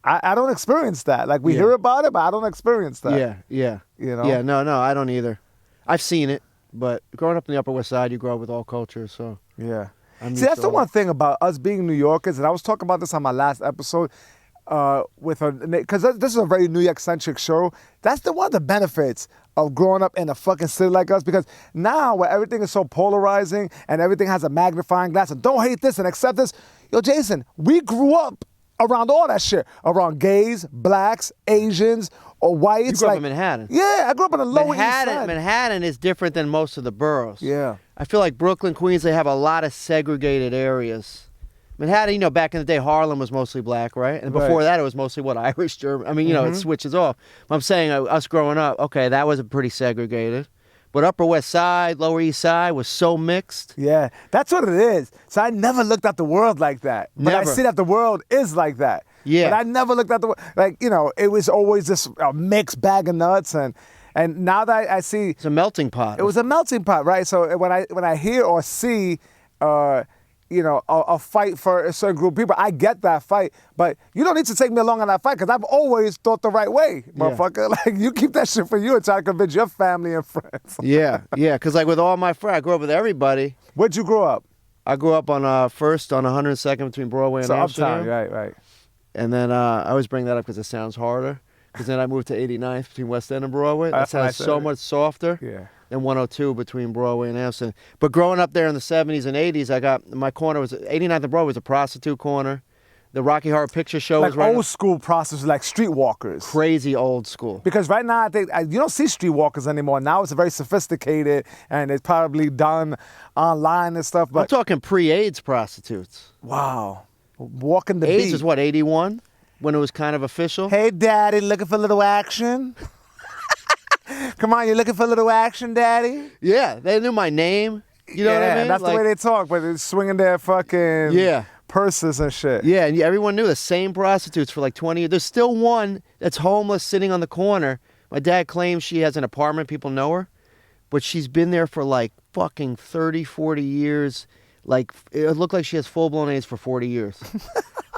I don't experience that. Like we hear about it, but I don't experience that. Yeah. You know? Yeah, no, I don't either. I've seen it, but growing up in the Upper West Side, you grow up with all cultures, so. Yeah. See, that's the one thing about us being New Yorkers, and I was talking about this on my last episode, because this is a very New York-centric show. That's one of the benefits of growing up in a fucking city like us, because now where everything is so polarizing and everything has a magnifying glass and don't hate this and accept this. Yo, Jason, we grew up around all that shit, around gays, blacks, Asians, or whites. You grew up in Manhattan. Yeah, I grew up in the Lower East Side. Manhattan is different than most of the boroughs. Yeah. I feel like Brooklyn, Queens, they have a lot of segregated areas. Manhattan, you know, back in the day, Harlem was mostly black, right? And before that, it was mostly, Irish, German. I mean, you know, it switches off. But I'm saying, us growing up, okay, that was pretty segregated. But Upper West Side, Lower East Side was so mixed. Yeah, that's what it is. So I never looked at the world like that. But I see that the world is like that. Yeah. But I never looked at the world, like, you know, it was always this mixed bag of nuts. And now that I see... It's a melting pot. It was a melting pot, right? So when I hear or see... you know, a fight for a certain group of people, I get that fight, but you don't need to take me along on that fight because I've always thought the right way, motherfucker. Like, you keep that shit for you and try to convince your family and friends. Yeah, because like with all my friends, I grew up with everybody. Where'd you grow up? I grew up on First on 102nd between Broadway and Amsterdam. Uptown, right. And then I always bring that up because it sounds harder. Because then I moved to 89th between West End and Broadway. That sounds so much softer. Yeah. And 102 between Broadway and Amsterdam. But growing up there in the 70s and 80s, I got my corner was 89th and Broadway was a prostitute corner. The Rocky Horror Picture Show was right old school prostitutes, like streetwalkers. Crazy old school. Because right now I think you don't see streetwalkers anymore. Now it's very sophisticated and it's probably done online and stuff. But I'm talking pre-AIDS prostitutes. Wow, walking the beat. AIDS was what, 81, when it was kind of official. Hey, Daddy, looking for a little action? Come on, you looking for a little action, Daddy? Yeah, they knew my name. You know what I mean? That's the way they talk, but they're swinging their fucking purses and shit. Yeah, and everyone knew the same prostitutes for like 20 years. There's still one that's homeless sitting on the corner. My dad claims she has an apartment. People know her. But she's been there for like fucking 30, 40 years. Like, it looked like she has full-blown AIDS for 40 years.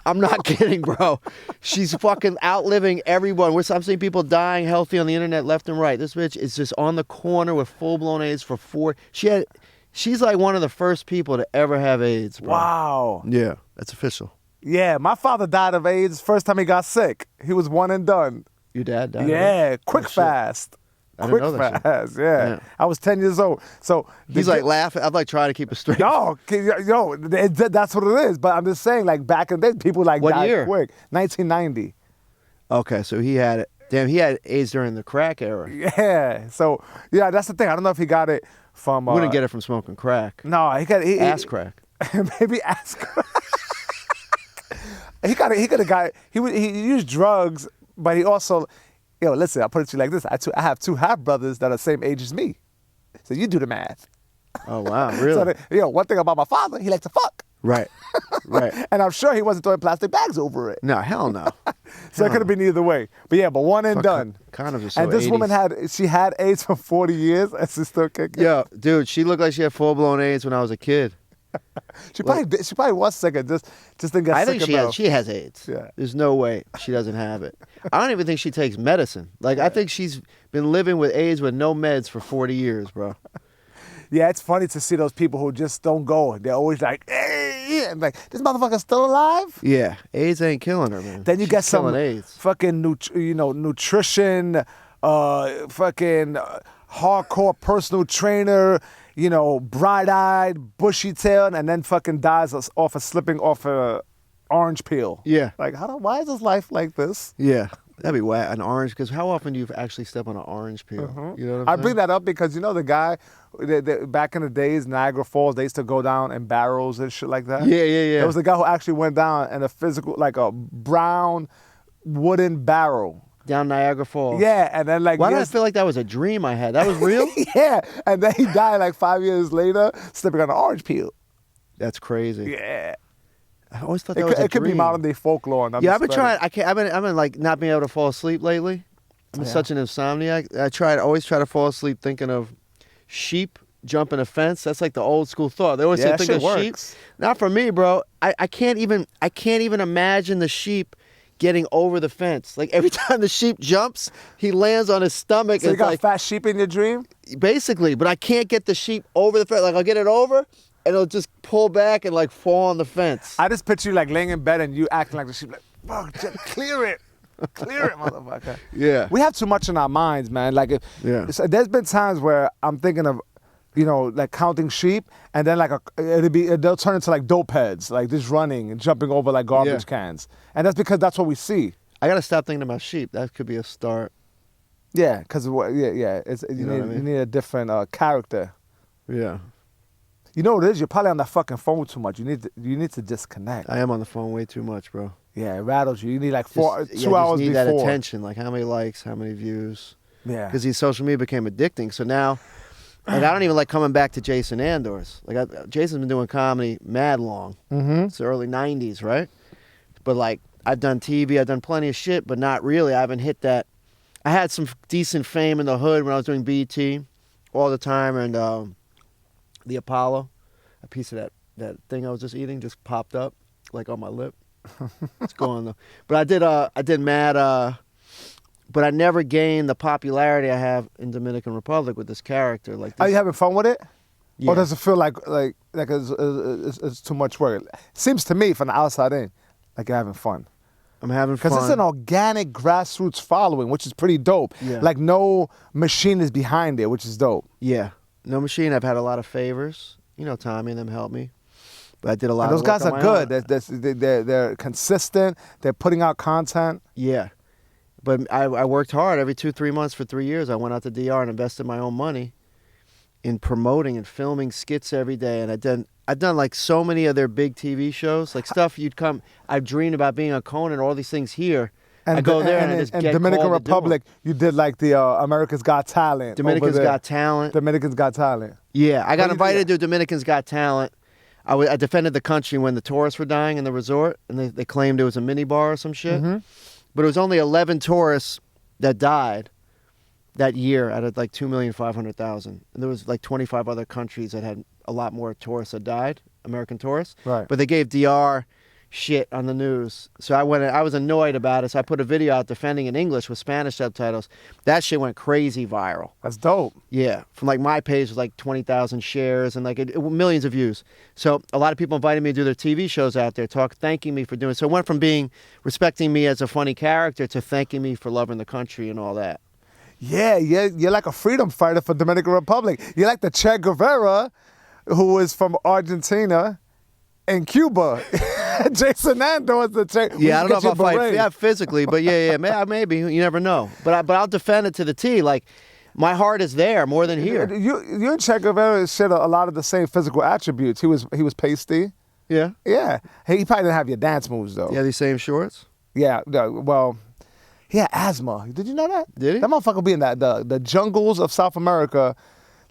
I'm not kidding, bro. She's fucking outliving everyone. I'm seeing people dying healthy on the internet left and right. This bitch is just on the corner with full-blown AIDS for 4. She's like one of the first people to ever have AIDS, bro. Wow. Yeah, that's official. Yeah, my father died of AIDS first time he got sick. He was one and done. Your dad died? Yeah, quick shit. fast. I didn't Quick know that shit. fast, yeah. I was 10 years old. So He's like laughing. I'm like trying to keep it straight. No, that's what it is. But I'm just saying, like back in the day, people like What died year? quick. 1990. Okay, so he had it. Damn, he had AIDS during the crack era. Yeah. So yeah, that's the thing. I don't know if he got it from. Wouldn't get it from smoking crack. No, he got Ass crack. Maybe ass crack. He could have got it. He used drugs, but he also. Yo, listen, I'll put it to you like this. I have two half brothers that are the same age as me. So you do the math. Oh, wow, really? So, one thing about my father, he likes to fuck. Right, right. And I'm sure he wasn't throwing plastic bags over it. No, hell no. So it could have been either way. But yeah, but one and done. Condoms are so And this 80s. woman had AIDS for 40 years and she's still kicking. Yo, dude, she looked like she had full-blown AIDS when I was a kid. She probably was sick and just didn't get I sick think enough. she has AIDS. Yeah. There's no way she doesn't have it. I don't even think she takes medicine. Like, I think she's been living with AIDS with no meds for 40 years, bro. Yeah, it's funny to see those people who just don't go. They're always like, hey, and like, this motherfucker's still alive? Yeah, AIDS ain't killing her, man. Then you She's get some killing AIDS. fucking nutrition, fucking hardcore personal trainer, bright-eyed, bushy-tailed, and then fucking dies off of slipping off a orange peel. Yeah. Like, why is his life like this? Yeah, that'd be whack. An orange, because how often do you actually step on an orange peel? You know what I'm I saying? bring that up because the guy back in the days, Niagara Falls, they used to go down in barrels and shit like that. Yeah, yeah, yeah. There was a guy who actually went down in a physical, like a brown wooden barrel. Down Niagara Falls. Yeah, and then like Why do I feel like that was a dream I had? That was real? yeah, and then he died like 5 years later, slipping on an orange peel. That's crazy. Yeah, I always thought that was a it could be dream. modern day folklore. And Yeah, I've been trying. I've been like not being able to fall asleep lately. I'm such an insomniac. Always try to fall asleep thinking of sheep jumping a fence. That's like the old school thought. They always say that think shit of works. sheep. Not for me, bro. I can't even imagine the sheep getting over the fence. Like every time the sheep jumps, he lands on his stomach. So you it's got like, fat sheep in your dream? basically, but I can't get the sheep over the fence. Like I'll get it over, and it'll just pull back and like fall on the fence. I just picture you like laying in bed and you acting like the sheep, like, fuck, just clear it. Clear it, motherfucker. Yeah. We have too much in our minds, man. Like, there's been times where I'm thinking of, like counting sheep, and then like they'll turn into like dope heads, like just running and jumping over like garbage cans, and that's because that's what we see. I gotta stop thinking about sheep. That could be a start. Yeah, because it's you need a different character. Yeah. You know what it is? You're probably on that fucking phone too much. You need to disconnect. I am on the phone way too much, bro. Yeah, it rattles you. You need like Just 2 hours need that before. attention, like how many likes, how many views. Yeah. Because these social media became addicting. So now, like, I don't even like coming back to Jason Andors. Like Jason's been doing comedy mad long. Mm-hmm. It's the early '90s, right? But like I've done TV, I've done plenty of shit, but not really. I haven't hit that. I had some decent fame in the hood when I was doing BT all the time, and the Apollo, a piece of that thing I was just eating just popped up like on my lip. It's going though. But I did mad. But I never gained the popularity I have in Dominican Republic with this character. Like, Are you having fun with it? Yeah. Or does it feel like it's too much work? Seems to me from the outside in, like you're having fun. I'm having fun. Because it's an organic grassroots following, which is pretty dope. Yeah. Like no machine is behind it, which is dope. Yeah. No machine. I've had a lot of favors. Tommy and them helped me. But I did a lot And those of work guys on are my good. own. They're consistent. They're putting out content. Yeah. But I worked hard every 2-3 months for 3 years. I went out to DR and invested my own money in promoting and filming skits every day. And I've done like so many of their big TV shows, like stuff I've dreamed about being on Conan, all these things here. And I go there and I just get Dominican called to do 'em. Republic, you did like the America's Got Talent. Dominicans over there. Got Talent. Dominicans Got Talent. Yeah, I got you invited do? to Dominicans Got Talent. I defended the country when the tourists were dying in the resort, and they claimed it was a mini bar or some shit. Mm-hmm. But it was only 11 tourists that died that year out of like 2,500,000. And there was like 25 other countries that had a lot more tourists that died, American tourists. Right. But they gave DR shit on the news. So I was annoyed about it. So I put a video out defending in English with Spanish subtitles. That shit went crazy viral. That's dope. Yeah, from like my page was like 20,000 shares and like millions of views. So a lot of people invited me to do their TV shows out there, thanking me for doing it. So it went from being respecting me as a funny character to thanking me for loving the country and all that. Yeah, you're like a freedom fighter for Dominican Republic. You're like the Che Guevara, who was from Argentina and Cuba. Jason Andors, the Che. Yeah, I don't know if I'll fight physically, but yeah, maybe. You never know. But I'll defend it to the T. Like, my heart is there more than here. You and Che Guevara share a lot of the same physical attributes. He was pasty. Yeah. Yeah. He probably didn't have your dance moves, though. Yeah, these same shorts? Yeah, well, he had asthma. Did you know that? Did he? That motherfucker be in the jungles of South America,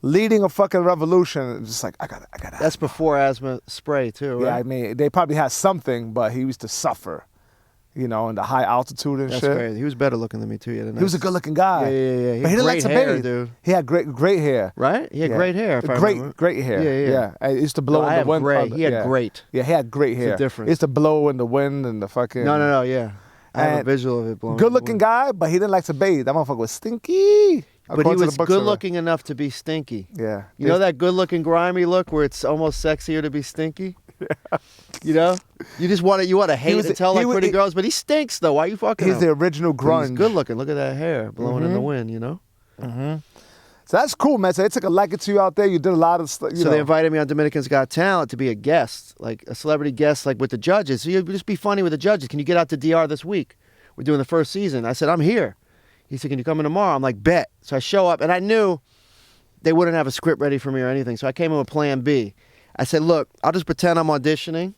leading a fucking revolution. Just like, I got asthma. That's before asthma spray, too, right? Yeah, I mean, they probably had something, but he used to suffer, in the high altitude and That's shit. That's crazy. He was better looking than me, too. He was a good-looking guy. Yeah. But he didn't like to hair, bathe. Dude. He had great hair. Right? He had great hair, if I remember. Great hair. Yeah. It used to blow in the wind. Gray. He had great. Yeah, he had great hair. It's a difference. It used to blow in the wind and the fucking... No, yeah. I have a visual of it blowing. Good-looking guy, but he didn't like to bathe. That motherfucker was stinky. But he was good-looking enough to be stinky. Yeah. You know that good-looking, grimy look where it's almost sexier to be stinky? Yeah. You know? You just want to hate and tell like pretty girls, but he stinks, though. Why are you fucking him? He's the original grunge. He's good-looking. Look at that hair blowing in the wind, you know? Mm-hmm. So that's cool, man. So they took a liking to you out there. You did a lot of stuff. So they invited me on Dominican's Got Talent to be a guest, like a celebrity guest, like with the judges. So you'd just be funny with the judges. Can you get out to DR this week? We're doing the first season. I said, I'm here. He said, can you come in tomorrow? I'm like, bet. So I show up, and I knew they wouldn't have a script ready for me or anything. So I came in with plan B. I said, look, I'll just pretend I'm auditioning,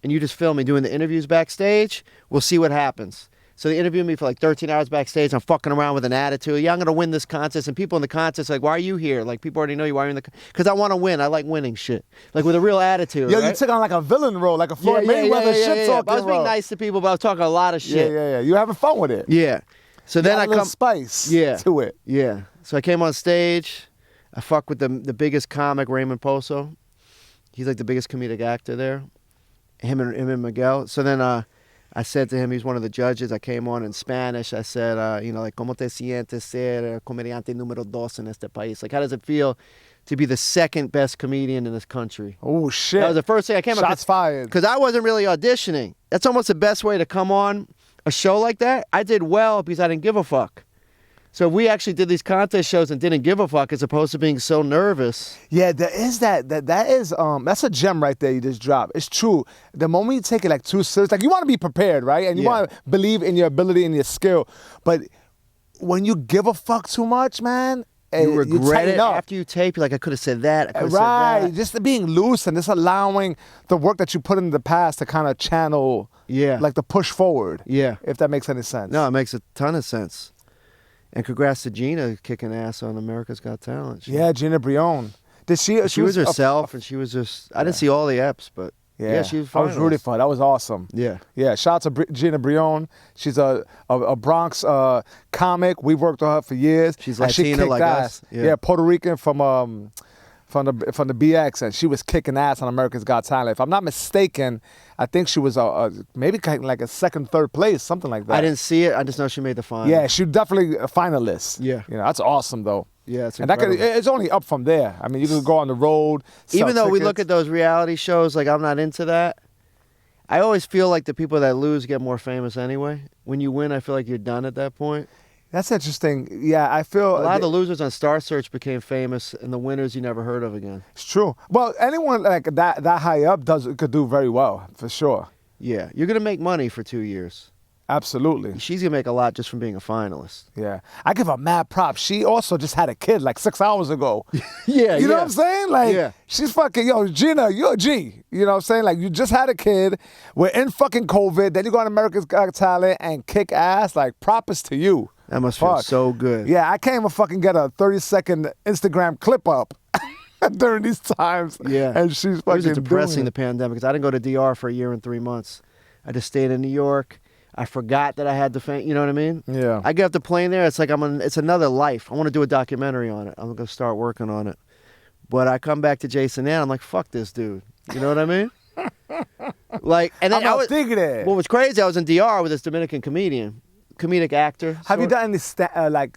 and you just film me doing the interviews backstage. We'll see what happens. So they interviewed me for like 13 hours backstage. I'm fucking around with an attitude. Yeah, I'm going to win this contest. And people in the contest are like, why are you here? Like, people already know you. Why are you in the Because I want to win. I like winning shit. Like, with a real attitude. Yo, right? you took on like a villain role, like a Floyd Mayweather shit talking I was being nice to people, but I was talking a lot of shit. Yeah. You having fun with it. Yeah. So then I come spice to it. Yeah. So I came on stage. I fuck with the biggest comic, Raymond Poso. He's like the biggest comedic actor there. Him and Miguel. So then I said to him, he's one of the judges. I came on in Spanish. I said, like, ¿Cómo te sientes ser comediante número dos en este país? Like, how does it feel to be the second best comedian in this country? Oh, shit. That was the first thing I came on. Shots fired. Because I wasn't really auditioning. That's almost the best way to come on a show like that. I did well because I didn't give a fuck. So we actually did these contest shows and didn't give a fuck as opposed to being so nervous. Yeah, there is that's a gem right there you just dropped. It's true. The moment you take it like too serious, like you want to be prepared, right? And you want to believe in your ability and your skill. But when you give a fuck too much, man, you regret it up. after you tape. You're like, I could have said that. I could have right. said that. Just being loose and just allowing the work that you put in the past to kind of channel, like the push forward. Yeah. If that makes any sense. No, it makes a ton of sense. And congrats to Gina kicking ass on America's Got Talent. Gina Brion. Did she was herself, and she was just. I didn't see all the eps, but she was. I was rooting for her. That was awesome. Yeah. Shout out to Gina Brion. She's a Bronx comic. We've worked with her for years. She's Latina like us. Yeah, Puerto Rican from the BX, and she was kicking ass on America's Got Talent. If I'm not mistaken, I think she was maybe like a second, third place, something like that. I didn't see it. I just know she made the final. Yeah, she definitely a finalist. Yeah, that's awesome though. Yeah, it's incredible. And it's only up from there. I mean, you can go on the road. Even though tickets. we look at those reality shows, like I'm not into that. I always feel like the people that lose get more famous anyway. When you win, I feel like you're done at that point. That's interesting. Yeah, I feel... A lot of the losers on Star Search became famous, and the winners you never heard of again. It's true. Well, anyone like that high up could do very well, for sure. Yeah. You're going to make money for 2 years. Absolutely. She's going to make a lot just from being a finalist. Yeah. I give her mad props. She also just had a kid like 6 hours ago. Yeah, You know what I'm saying? Like, she's fucking, Gina, you're a G. You know what I'm saying? Like, you just had a kid. We're in fucking COVID. Then you go on America's Got Talent and kick ass. Like, props to you. That must feel so good. Yeah, I can't even fucking get a 30-second Instagram clip up during these times. Yeah. And she's fucking It was depressing, doing the pandemic, because I didn't go to DR for a year and 3 months. I just stayed in New York. I forgot that I had to you know what I mean? Yeah. I get off the plane there, it's like it's another life. I want to do a documentary on it. I'm going to start working on it. But I come back to Jason and I'm like, fuck this dude. You know what I mean? Like, and then Tigre. what was crazy, I was in DR with this Dominican comedic actor. Have you done any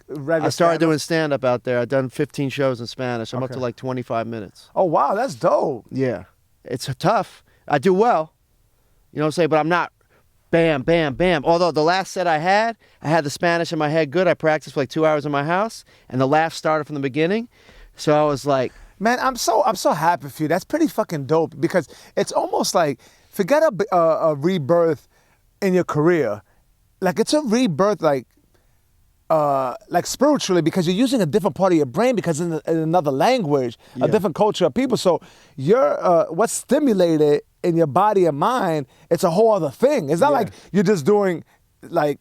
regular I started doing stand-up out there. I've done 15 shows in Spanish. I'm up to like 25 minutes. Oh, wow, that's dope. Yeah. It's tough. I do well. You know what I'm saying? But I'm not bam, bam, bam. Although the last set I had the Spanish in my head good. I practiced for like 2 hours in my house, and the laugh started from the beginning. So I was like... Man, I'm so happy for you. That's pretty fucking dope because it's almost like, forget a rebirth in your career. Like, it's a rebirth, like spiritually, because you're using a different part of your brain because in another language, a different culture of people. So you're what's stimulated in your body and mind, it's a whole other thing. It's not like you're just doing like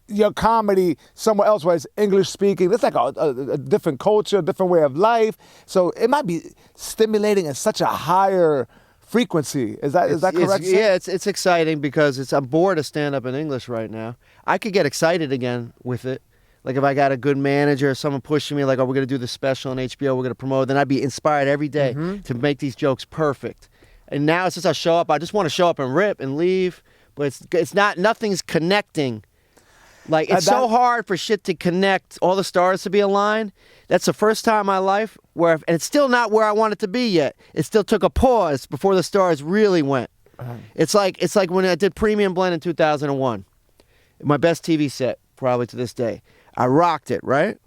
your comedy somewhere else where it's English speaking. It's like a different culture, a different way of life. So it might be stimulating at such a higher frequency. Is that correct? It's exciting because I'm bored of stand up in English right now. I could get excited again with it. Like if I got a good manager, someone pushing me like, oh, we're gonna do this special on HBO, we're gonna promote, then I'd be inspired every day to make these jokes perfect. And now it's just I show up, I just want to show up and rip and leave, but it's not, nothing's connecting. Like it's so hard for shit to connect, all the stars to be aligned. That's the first time in my life where, and it's still not where I want it to be yet. It still took a pause before the stars really went. It's like when I did Premium Blend in 2001. My best TV set, probably to this day. I rocked it, right?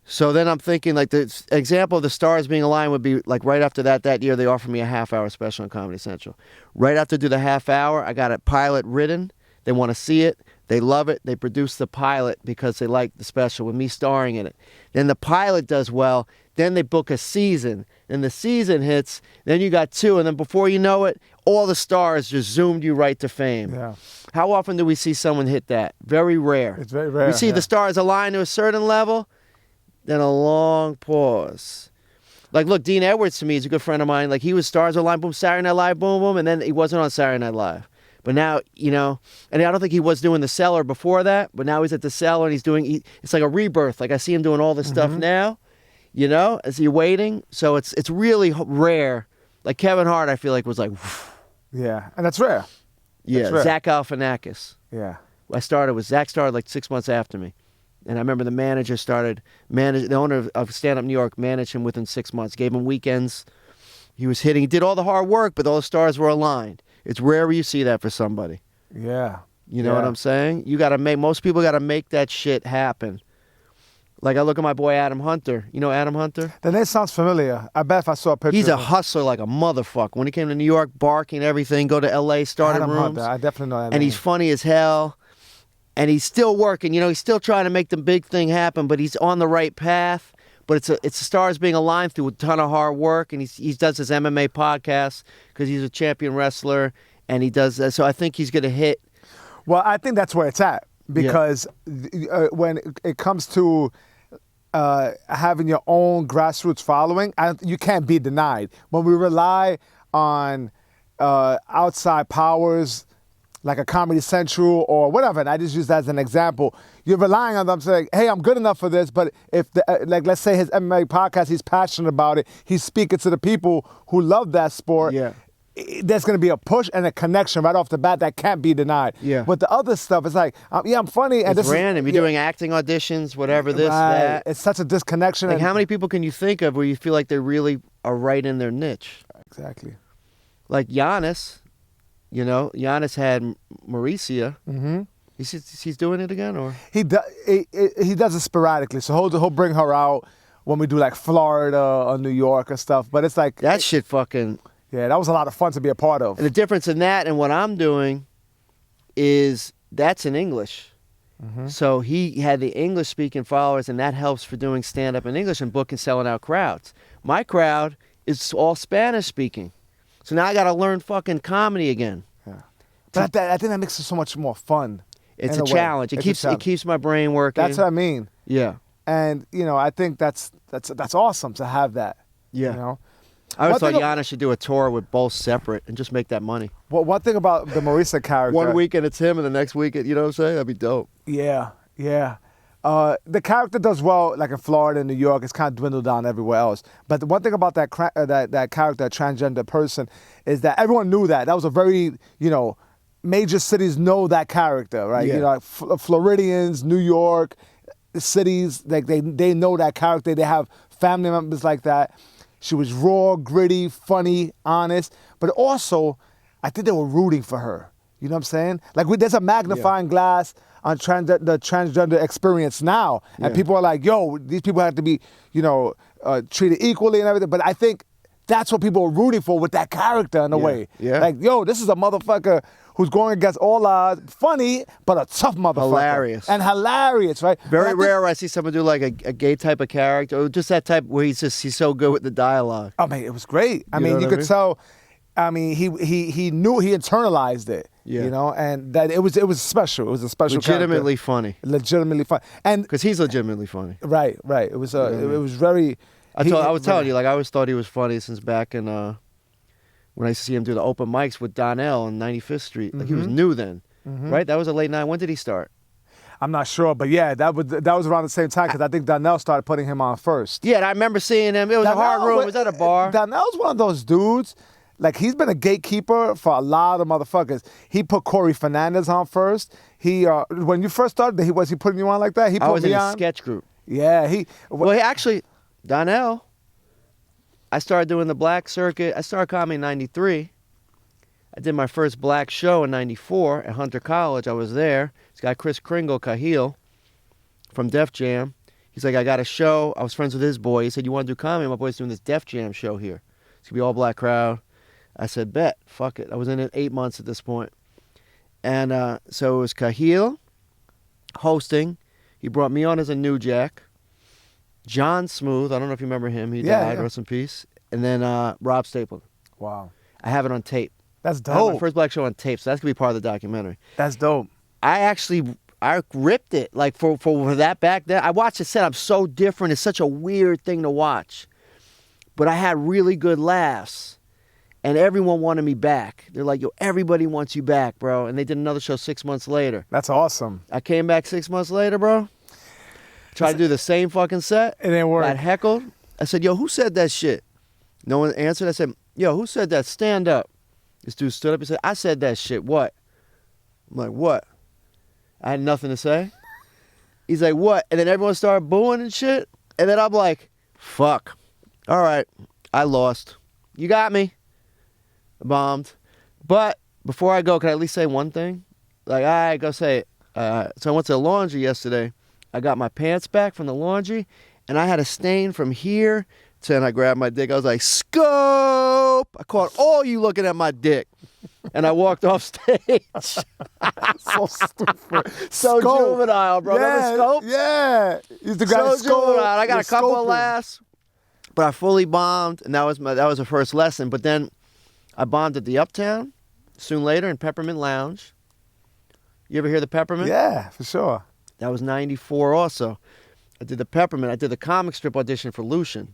So then I'm thinking like the example of the stars being aligned would be like right after that year they offered me a half-hour special on Comedy Central. Right after I do the half hour, I got a pilot written. They want to see it. They love it. They produce the pilot because they like the special with me starring in it. Then the pilot does well. Then they book a season. Then the season hits. Then you got 2. And then before you know it, all the stars just zoomed you right to fame. Yeah. How often do we see someone hit that? Very rare. It's very rare. We see the stars align to a certain level, then a long pause. Like, look, Dean Edwards to me is a good friend of mine. Like, he was stars aligned, boom, Saturday Night Live, boom, boom, and then he wasn't on Saturday Night Live. But now, you know, and I don't think he was doing The Cellar before that, but now he's at The Cellar and he's doing, it's like a rebirth. Like, I see him doing all this stuff now, you know, as you're waiting. So it's really rare. Like, Kevin Hart, I feel like, was like, whew. Yeah, and that's rare. Yeah, rare. Zach Galifianakis. Yeah. Zach started like 6 months after me. And I remember the manager the owner of Stand Up New York managed him within 6 months, gave him weekends. He was hitting, he did all the hard work, but all the stars were aligned. It's rare you see that for somebody. Yeah. You know what I'm saying? Most people got to make that shit happen. Like I look at my boy Adam Hunter. You know Adam Hunter? The name sounds familiar. I bet if I saw a picture. He's a hustler like a motherfucker. When he came to New York, barking everything, go to L.A., started Adam rooms. Hunter. I definitely know that and name. he's funny as hell. And he's still working, you know, he's still trying to make the big thing happen, but he's on the right path. But it's the stars being aligned through a ton of hard work, and he does his MMA podcast because he's a champion wrestler, and he does that. So I think he's going to hit. Well, I think that's where it's at because when it comes to having your own grassroots following, you can't be denied. When we rely on outside powers, like a Comedy Central or whatever, and I just use that as an example. You're relying on them saying, hey, I'm good enough for this, but if, like, let's say his MMA podcast, he's passionate about it, he's speaking to the people who love that sport, there's going to be a push and a connection right off the bat that can't be denied. Yeah. But the other stuff, it's like, I'm funny. And it's this random. You're doing acting auditions, whatever, this, that. It's such a disconnection. Like, how many people can you think of where you feel like they really are right in their niche? Exactly. Like Giannis. You know, Giannis had Mauricia. Mm-hmm. He's doing it again, or he does it sporadically. So he'll bring her out when we do like Florida or New York or stuff. But it's like that shit fucking that was a lot of fun to be a part of. And the difference in that and what I'm doing is that's in English. Mm-hmm. So he had the English speaking followers, and that helps for doing stand up in English and booking, selling out crowds. My crowd is all Spanish speaking. So now I got to learn fucking comedy again. Yeah. But I think that makes it so much more fun. It's a challenge. It keeps my brain working. That's what I mean. Yeah. And, you know, I think that's awesome to have that. Yeah. You know? I always thought Giannis should do a tour with both separate and just make that money. Well, one thing about the Marisa character. One weekend it's him and the next weekend, you know what I'm saying? That'd be dope. Yeah, yeah. The character does well, like in Florida and New York. It's kind of dwindled down everywhere else. But the one thing about that character, transgender person, is that everyone knew that. That was a very, major cities know that character, right? Yeah. Like Floridians, New York, cities, like they know that character. They have family members like that. She was raw, gritty, funny, honest, but also, I think they were rooting for her. You know what I'm saying? Like there's a magnifying glass on the transgender experience now, and people are like, "Yo, these people have to be, treated equally and everything." But I think that's what people are rooting for with that character in a way. Yeah. Like, yo, this is a motherfucker who's going against all odds, funny but a tough motherfucker, hilarious, right? Very rare where I see someone do like a gay type of character, or just that type where he's so good with the dialogue. I mean, it was great. You could tell. I mean, he knew, he internalized it. Yeah. And that it was special. It was a special legitimately character. funny. Legitimately funny. And because he's legitimately funny. Right. It was it was very. I was telling you, like I always thought he was funny since back in when I used to see him do the open mics with Donnell on 95th Street. Like he was new then, right? That was a late night. When did he start? I'm not sure, but yeah, that was around the same time because I think Donnell started putting him on first. Yeah, and I remember seeing him. It was a hard room. It was at a bar. Donnell's one of those dudes. Like, he's been a gatekeeper for a lot of motherfuckers. He put Corey Fernandez on first. When you first started, was he putting you on like that? He put I was me in on. a sketch group. Yeah, Donnell, I started doing the black circuit. I started comedy in 93. I did my first black show in 94 at Hunter College. I was there. This guy, Chris Kringle, Cahill, from Def Jam. He's like, I got a show. I was friends with his boy. He said, you want to do comedy? My boy's doing this Def Jam show here. It's going to be all black crowd. I said, bet, fuck it. I was in it 8 months at this point. And so it was Cahill hosting. He brought me on as a new jack. John Smooth, I don't know if you remember him. He died, rest in peace. And then Rob Stapleton. Wow. I have it on tape. That's I have my dope. first black show on tape, so that's going to be part of the documentary. That's dope. I ripped it. Like, for that back then. I watched it, said I'm so different. It's such a weird thing to watch. But I had really good laughs. And everyone wanted me back. They're like, yo, everybody wants you back, bro. And they did another show 6 months later. That's awesome. I came back 6 months later, bro. Tried to do the same fucking set. It didn't work. Got heckled. I said, yo, who said that shit? No one answered. I said, yo, who said that? Stand up. This dude stood up and said, I said that shit. What? I'm like, what? I had nothing to say. He's like, what? And then everyone started booing and shit. And then I'm like, fuck. All right. I lost. You got me. Bombed. But before I go, can I at least say one thing? Like, all right, go say it. So I went to the laundry yesterday. I got my pants back from the laundry, and I had a stain from here to, and I grabbed my dick. I was like, scope! I caught all you looking at my dick. And I walked off stage. So stupid. So Scope. juvenile, bro. Remember Scope? Yeah. Used to So grab Scope. juvenile. I got a couple of scoping. laughs, but I fully bombed, and that was the first lesson. But then I bombed at the Uptown, soon later in Peppermint Lounge. You ever hear the Peppermint? Yeah, for sure. That was 94 also. I did the Peppermint. I did the comic strip audition for Lucian.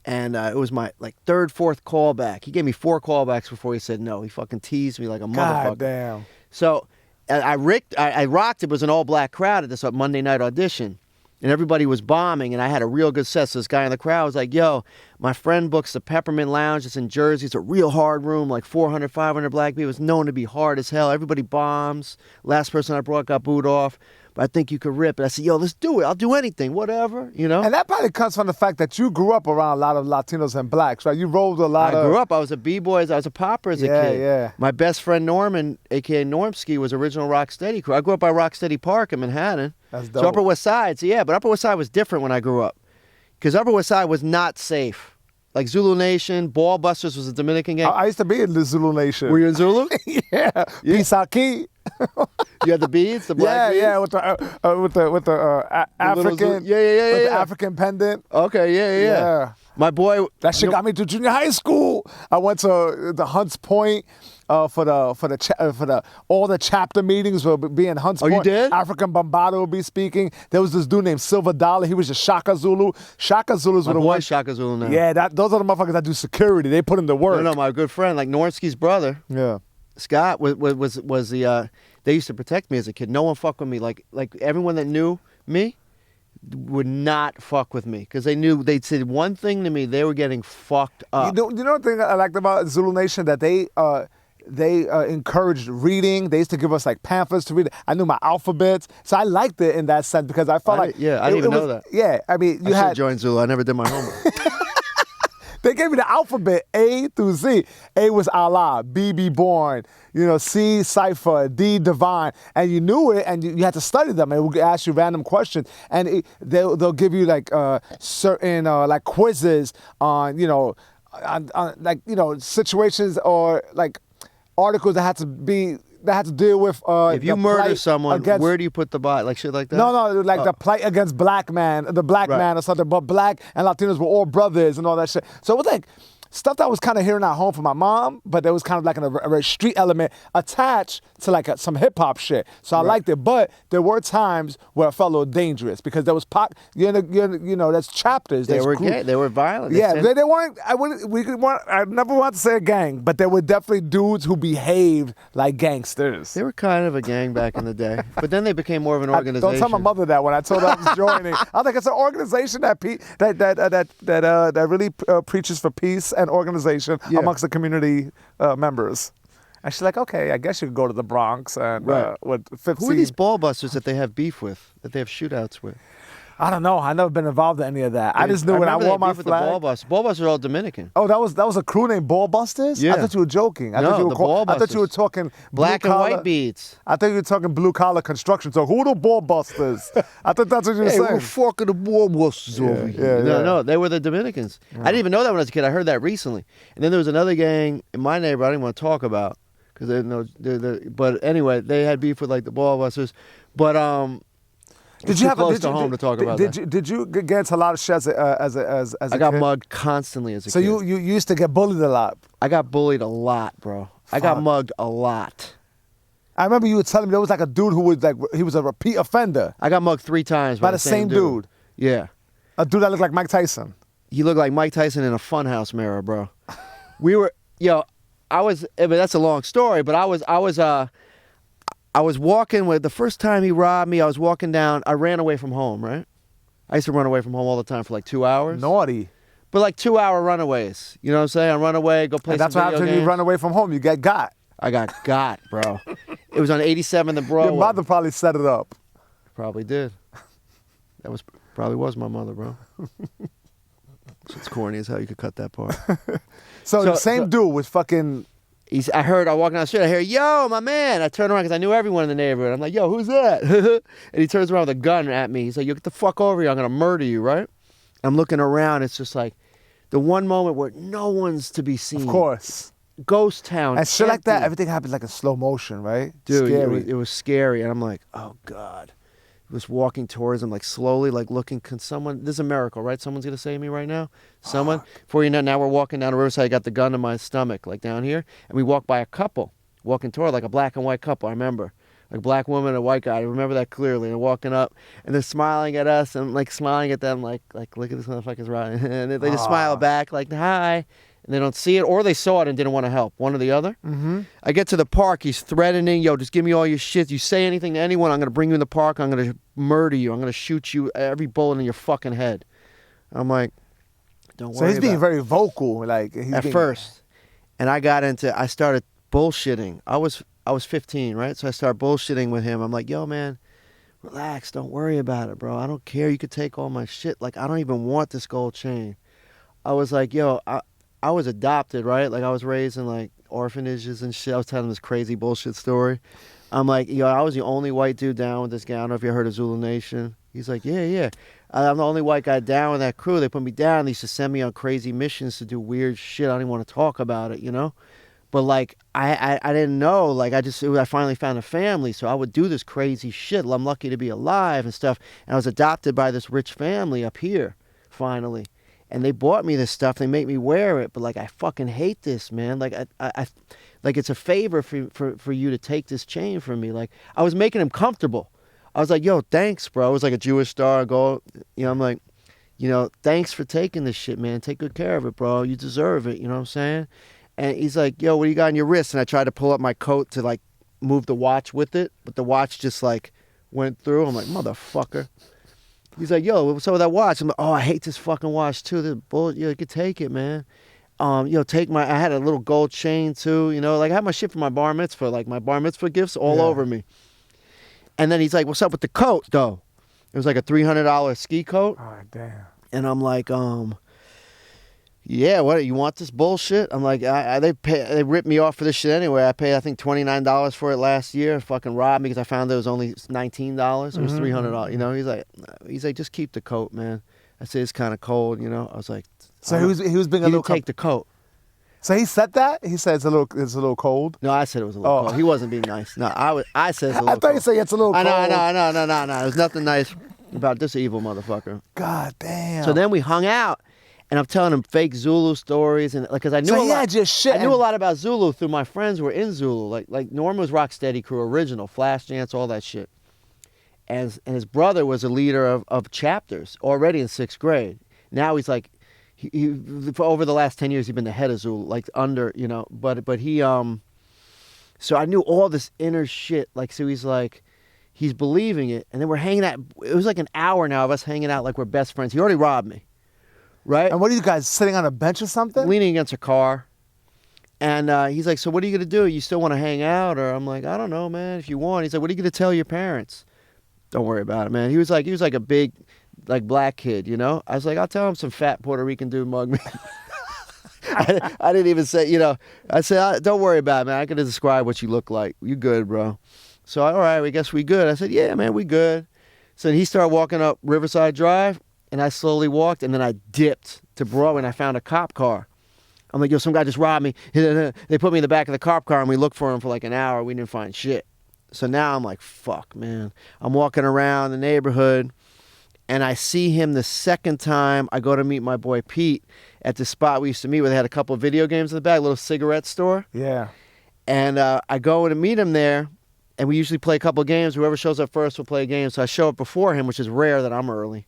And it was my third, fourth callback. He gave me 4 callbacks before he said no. He fucking teased me like a motherfucker. God damn. So I rocked. It was an all-black crowd at this Monday night audition. And everybody was bombing, and I had a real good set. So this guy in the crowd was like, yo, my friend books the Peppermint Lounge. It's in Jersey. It's a real hard room, like 400, 500 black people. It's known to be hard as hell. Everybody bombs. Last person I brought got booed off. But I think you could rip it. I said, yo, let's do it. I'll do anything, whatever, you know? And that probably comes from the fact that you grew up around a lot of Latinos and blacks, right? You rolled a lot I of... grew up. I was a B-boy. I was a popper as a kid. Yeah. My best friend Norman, a.k.a. Normski, was original Rocksteady crew. I grew up by Rocksteady Park in Manhattan. That's dope. So Upper West Side. So yeah, but Upper West Side was different when I grew up. Because Upper West Side was not safe. Like Zulu Nation, Ball Busters was a Dominican gang. I used to be in the Zulu Nation. Were you in Zulu? Yeah. Pisaki. You had the beads, the black beads? Yeah, with the African, the African pendant. Okay, yeah. My boy, that shit got me to junior high school. I went to the Hunts Point for all the chapter meetings will be in Hunts Point. You did? African Bombado will be speaking. There was this dude named Silver Dollar. He was a Shaka Zulu. Shaka Zulus were the ones. Shaka Zulu now. Yeah, those are the motherfuckers that do security. They put in the work. No, my good friend, like Norski's brother. Yeah. Scott was the they used to protect me as a kid. No one fucked with me. Like everyone that knew me, would not fuck with me because they knew they'd said one thing to me, they were getting fucked up. You know the thing I liked about Zulu Nation, that they encouraged reading. They used to give us like pamphlets to read. I knew my alphabets, so I liked it in that sense because I felt I didn't even know that. Yeah, I mean, I should join Zulu. I never did my homework. They gave me the alphabet A through Z. A was Allah, B be born, C cipher, D divine, and you knew it, and you had to study them. And it would ask you random questions, and they'll give you like certain like quizzes on situations or like articles that had to deal with. If you murder someone, where do you put the body? Like shit like that? No, like the plight against black man or something. But black and Latinos were all brothers and all that shit. So it was like stuff that I was kind of hearing at home from my mom, but there was kind of like a street element attached to like some hip hop shit. So I liked it, but there were times where I felt a little dangerous because there was there's chapters. They were gay. They were violent. Yeah, they weren't. I never want to say a gang, but there were definitely dudes who behaved like gangsters. They were kind of a gang back in the day, but then they became more of an organization. Don't tell my mother that when I told her I was joining. I was like, it's an organization that really preaches for peace and organization amongst the community members. And she's like, okay, I guess you could go to the Bronx and with 15. Who are these ball busters that they have beef with, that they have shootouts with? I don't know. I've never been involved in any of that. I just knew when I wore my flag. Ball busters. Ball busters are all Dominican. Oh, that was a crew named Ball Busters? Yeah. I thought you were joking. I thought you were talking black and white beats. I thought you were talking blue collar construction. So who are the Ball Busters? I thought that's what you were saying. We're fucking the Ball Busters over here. No, they were the Dominicans. Yeah. I didn't even know that when I was a kid. I heard that recently. And then there was another gang in my neighborhood I didn't want to talk about because they know. But anyway, they had beef with like the Ball Busters. But Did you have close to home to talk about that? Did you get into a lot of shit as a I got mugged constantly as a kid. So you used to get bullied a lot? I got bullied a lot, bro. I got mugged a lot. I remember you were telling me there was like a dude who was like, he was a repeat offender. I got mugged 3 times by the same dude. Yeah. A dude that looked like Mike Tyson. He looked like Mike Tyson in a funhouse mirror, bro. That's a long story, but I was walking with, the first time he robbed me, I was walking down, I ran away from home, right? I used to run away from home all the time for like 2 hours. Naughty. But like 2-hour runaways. You know what I'm saying? I run away, go play some video games. That's what happens when you run away from home. You get got. I got, bro. It was on 87th and Broadway. Your mother probably set it up. Probably did. That probably was my mother, bro. It's corny as hell. You could cut that part. So the same dude was fucking... I walking down the street, I hear, yo, my man. I turn around because I knew everyone in the neighborhood. I'm like, yo, who's that? And he turns around with a gun at me. He's like, yo, get the fuck over here. I'm going to murder you, right? I'm looking around. It's just like the one moment where no one's to be seen. Of course. Ghost town. And shit like that, everything happens like in slow motion, right? Dude, scary. It was scary. And I'm like, oh, God. I was walking towards him, like slowly, like looking. Can someone? This is a miracle, right? Someone's gonna save me right now. Someone. Before you know, now we're walking down the riverside. I got the gun in my stomach, like down here, and we walk by a couple, walking toward like a black and white couple. I remember, like a black woman and a white guy. I remember that clearly. And walking up, and they're smiling at us, and like smiling at them, like look at this motherfucker's riding, and they just smile back, like hi. And they don't see it, or they saw it and didn't want to help. One or the other. Mm-hmm. I get to the park. He's threatening, yo, just give me all your shit. You say anything to anyone, I'm going to bring you in the park. I'm going to murder you. I'm going to shoot you, every bullet in your fucking head. I'm like, don't worry. So he's being very vocal, like at first. And I started bullshitting. I was 15, right? So I started bullshitting with him. I'm like, yo, man, relax. Don't worry about it, bro. I don't care. You could take all my shit. Like, I don't even want this gold chain. I was like, yo, I was adopted, right? Like, I was raised in, like, orphanages and shit. I was telling him this crazy bullshit story. I'm like, yo, I was the only white dude down with this guy. I don't know if you heard of Zulu Nation. He's like, yeah. I'm the only white guy down with that crew. They put me down. They used to send me on crazy missions to do weird shit. I don't even want to talk about it, you know? But, like, I didn't know. Like, I finally found a family, so I would do this crazy shit. I'm lucky to be alive and stuff. And I was adopted by this rich family up here, finally. And they bought me this stuff. They make me wear it, but like I fucking hate this, man. Like I like it's a favor for you to take this chain from me. Like I was making him comfortable. I was like, yo, thanks, bro. It was like a Jewish star gold. You know, I'm like, you know, thanks for taking this shit, man. Take good care of it, bro. You deserve it. You know what I'm saying? And he's like, yo, what do you got on your wrist? And I tried to pull up my coat to like move the watch with it, but the watch just like went through. I'm like, motherfucker. He's like, yo, what's up with that watch? I'm like, oh, I hate this fucking watch too. The bullet, you could take it, man. Take my. I had a little gold chain too. Like I had my shit for my bar mitzvah, like my bar mitzvah gifts all over me. And then he's like, what's up with the coat though? It was like a $300 ski coat. Oh damn. And I'm like, yeah, what, you want this bullshit? I'm like, they ripped me off for this shit anyway. I paid, I think, $29 for it last year. Fucking robbed me because I found it was only $19. It was $300. He's like, just keep the coat, man. I said, it's kind of cold, I was like, so he was being a he little. didn't take the coat. So he said that? He said it's a little cold. No, I said it was a little cold. He wasn't being nice. No, I said it's a little. I thought cold. you said it's a little cold. No. There's nothing nice about this evil motherfucker. God damn. So then we hung out. And I'm telling him fake Zulu stories, and because I knew I knew a lot about Zulu through my friends who were in Zulu. Like Norm was Rocksteady Crew original, Flashdance, all that shit. And his brother was a leader of chapters already in 6th grade. Now he's like, he for over the last 10 years he's been the head of Zulu, like under, But he so I knew all this inner shit. Like so he's believing it, and then we're hanging out. It was like an hour now of us hanging out like we're best friends. He already robbed me. Right? And what are you guys, sitting on a bench or something? Leaning against a car. And he's like, so what are you going to do? You still want to hang out? Or I'm like, I don't know, man, if you want. He's like, what are you going to tell your parents? Don't worry about it, man. He was like a big, like, black kid, I was like, I'll tell him some fat Puerto Rican dude mugged me. I didn't even say, I said, don't worry about it, man. I can describe what you look like. You good, bro. So, all right, I guess we good. I said, yeah, man, we good. So he started walking up Riverside Drive. And I slowly walked, and then I dipped to Broadway, and I found a cop car. I'm like, yo, some guy just robbed me. They put me in the back of the cop car, and we looked for him for like an hour. We didn't find shit. So now I'm like, fuck, man. I'm walking around the neighborhood, and I see him the second time. I go to meet my boy Pete at the spot we used to meet where they had a couple of video games in the back, a little cigarette store. Yeah. And I go to meet him there, and we usually play a couple of games. Whoever shows up first will play a game. So I show up before him, which is rare that I'm early.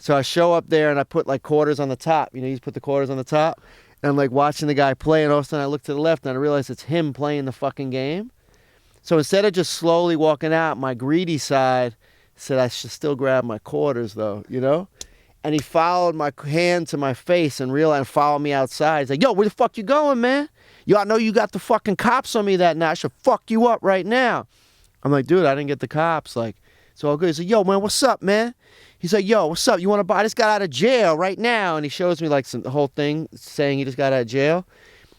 So I show up there and I put like quarters on the top. You put the quarters on the top. And I'm like watching the guy play, and all of a sudden I look to the left and I realize it's him playing the fucking game. So instead of just slowly walking out, my greedy side said I should still grab my quarters though, And he followed my hand to my face and realized, followed me outside. He's like, yo, where the fuck you going, man? Yo, I know you got the fucking cops on me that night. I should fuck you up right now. I'm like, dude, I didn't get the cops. Like, it's all good. He's like, yo, man, what's up, man? He's like, yo, what's up? You want to buy? I just got out of jail right now. And he shows me like the whole thing saying he just got out of jail.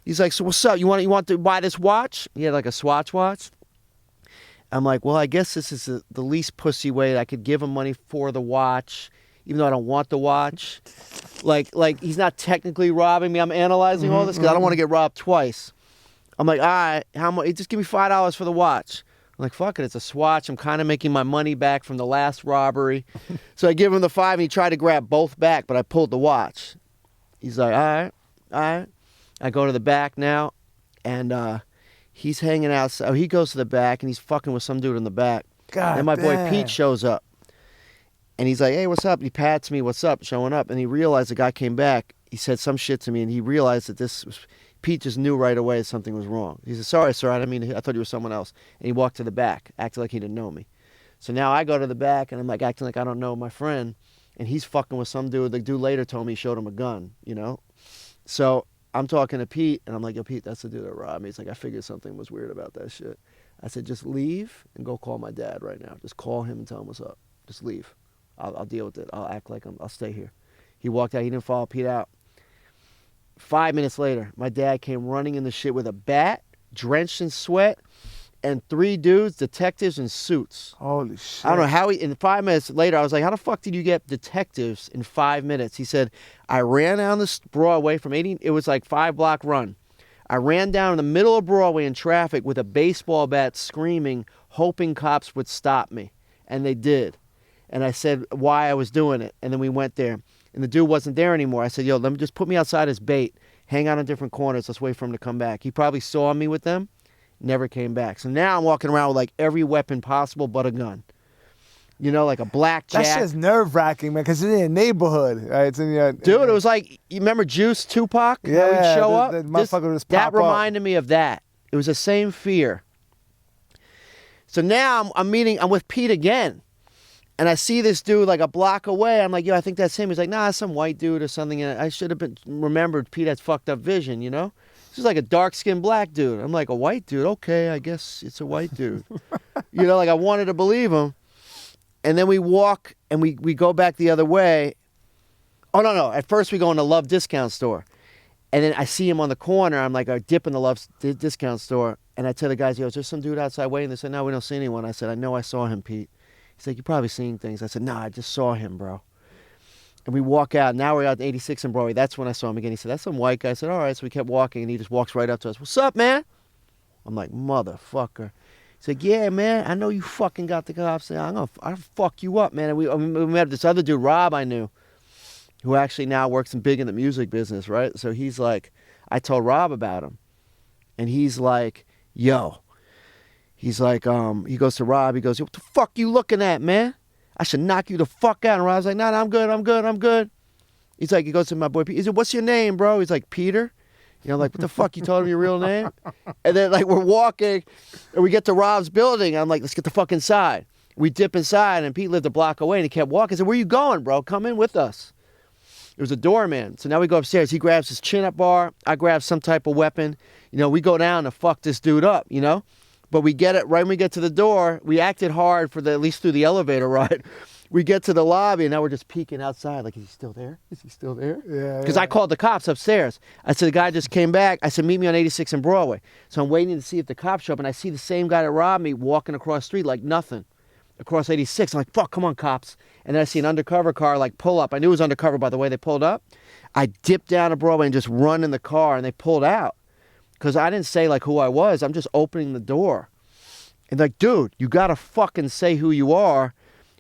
He's like, so what's up? You want to buy this watch? He had like a Swatch watch. I'm like, well, I guess this is the least pussy way that I could give him money for the watch, even though I don't want the watch. Like he's not technically robbing me. I'm analyzing all this because I don't want to get robbed twice. I'm like, all right, how much? Just give me $5 for the watch. I'm like, fuck it, it's a Swatch. I'm kind of making my money back from the last robbery. So I give him the $5, and he tried to grab both back, but I pulled the watch. He's like, all right. I go to the back now, and he's hanging out. So he goes to the back, and he's fucking with some dude in the back. God and my boy damn. Pete shows up. And he's like, hey, what's up? He pats me, what's up, showing up. And he realized the guy came back. He said some shit to me, and he realized that this was... Pete just knew right away that something was wrong. He said, sorry, sir, I thought you were someone else. And he walked to the back, acting like he didn't know me. So now I go to the back, and I'm like acting like I don't know my friend. And he's fucking with some dude. The dude later told me he showed him a gun, So I'm talking to Pete, and I'm like, yo, Pete, that's the dude that robbed me. He's like, I figured something was weird about that shit. I said, just leave and go call my dad right now. Just call him and tell him what's up. Just leave. I'll deal with it. I'll act like I'll stay here. He walked out. He didn't follow Pete out. 5 minutes later, my dad came running in the shit with a bat, drenched in sweat, and 3 dudes, detectives in suits. Holy shit. I don't know how in 5 minutes later, I was like, how the fuck did you get detectives in 5 minutes? He said, I ran down this Broadway from 18, it was like 5-block run. I ran down in the middle of Broadway in traffic with a baseball bat screaming, hoping cops would stop me. And they did. And I said why I was doing it. And then we went there. And the dude wasn't there anymore. I said, yo, let me just put me outside as bait. Hang out in different corners. Let's wait for him to come back. He probably saw me with them. Never came back. So now I'm walking around with like every weapon possible but a gun. Like a blackjack. That shit's nerve-wracking, man, because it's in your neighborhood. Right? It's in your... Dude, it was like, you remember Juice, Tupac? Yeah. How he'd show up? The motherfucker would just pop that up. reminded me of that. It was the same fear. So now I'm with Pete again. And I see this dude like a block away. I'm like, yo, I think that's him. He's like, nah, it's some white dude or something. And I should have been remembered Pete has fucked up vision, you know? This is like a dark-skinned black dude. I'm like, a white dude? Okay, I guess it's a white dude. You know, like I wanted to believe him. And then we walk and we go back the other way. Oh, no. At first we go in the Love Discount store. And then I see him on the corner. I'm like, I dip in the Love Discount store. And I tell the guys, yo, is there some dude outside waiting? They said, no, we don't see anyone. I said, I know I saw him, Pete. He's like, you're probably seeing things. I said, nah, I just saw him, bro. And we walk out. Now we're out at 86 and Broadway. That's when I saw him again. He said, that's some white guy. I said, all right. So we kept walking, and he just walks right up to us. What's up, man? I'm like, motherfucker. He's like, yeah, man, I know you fucking got the cops. I'll fuck you up, man. And we met this other dude, Rob, I knew, who actually now works big in the music business, right? So he's like, I told Rob about him. And he's like, yo. He's like, he goes to Rob. He goes, what the fuck you looking at, man? I should knock you the fuck out. And Rob's like, nah, I'm good. He's like, he goes to my boy Pete. He said, what's your name, bro? He's like, Peter. You know, like, what the fuck? You told him your real name? And then, like, we're walking, and we get to Rob's building. I'm like, let's get the fuck inside. We dip inside, and Pete lived a block away, and he kept walking. I said, where you going, bro? Come in with us. It was a doorman. So now we go upstairs. He grabs his chin-up bar. I grab some type of weapon. You know, we go down to fuck this dude up, you know? But we get it, right when we get to the door, we acted hard for at least through the elevator ride. We get to the lobby, and now we're just peeking outside. Like, is he still there? Is he still there? Yeah. Because I called the cops upstairs. I said, the guy just came back. I said, meet me on 86 and Broadway. So I'm waiting to see if the cops show up, and I see the same guy that robbed me walking across the street like nothing. Across 86. I'm like, fuck, come on, cops. And then I see an undercover car, like, pull up. I knew it was undercover by the way they pulled up. I dipped down to Broadway and just run in the car, and they pulled out. Because I didn't say, like, who I was. I'm just opening the door. And like, dude, you got to fucking say who you are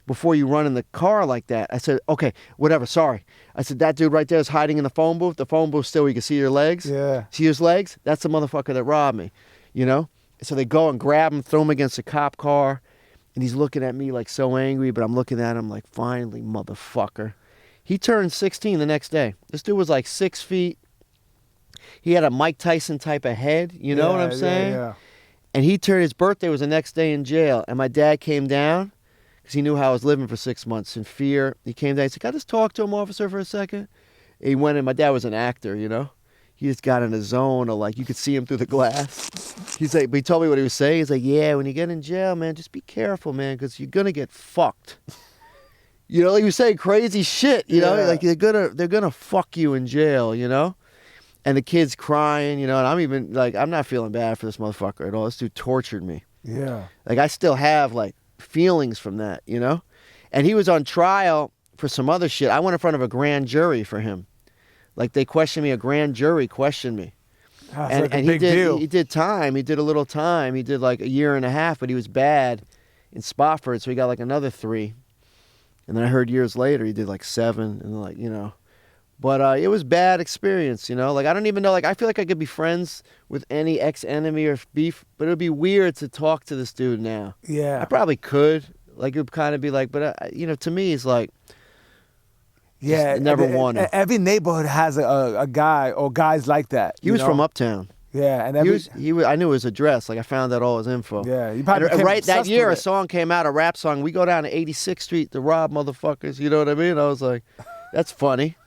before you run in the car like that. I said, okay, whatever, sorry. I said, that dude right there is hiding in the phone booth. The phone booth still, you can see your legs. Yeah. See his legs? That's the motherfucker that robbed me, you know? So they go and grab him, throw him against a cop car. And he's looking at me like so angry, but I'm looking at him like, finally, motherfucker. He turned 16 the next day. This dude was like 6 feet. He had a Mike Tyson type of head, you know what I'm saying? Yeah. And his birthday was the next day in jail. And my dad came down because he knew how I was living for 6 months in fear. He came down. He said, can I just talk to him, officer, for a second? And he went in. My dad was an actor, you know. He just got in a zone of like, you could see him through the glass. He's like, but he told me what he was saying. He's like, yeah, when you get in jail, man, just be careful, man, because you're going to get fucked. You know, he was saying crazy shit, you know, like they're gonna fuck you in jail, you know? And the kid's crying, you know, and I'm even like, I'm not feeling bad for this motherfucker at all. This dude tortured me. Yeah. Like, I still have like feelings from that, you know? And he was on trial for some other shit. I went in front of a grand jury for him. Like, they questioned me, a grand jury questioned me. That's like a big deal. He did time. He did a little time. He did like 1.5 years, but he was bad in Spofford, so he got like another 3. And then I heard years later he did like 7, and like, you know. But it was bad experience, you know. Like, I don't even know. Like, I feel like I could be friends with any ex-enemy or beef, but it would be weird to talk to this dude now. Yeah. I probably could. Like, it would kind of be like, but, you know, to me, it's like, yeah, never wanted. Every neighborhood has a guy or guys like that. He was from Uptown. Yeah, and I knew his address. Like, I found out all his info. Yeah, you probably and right that year, a with it. song came out, a rap song. We go down to 86th Street to rob motherfuckers. You know what I mean? I was like, that's funny.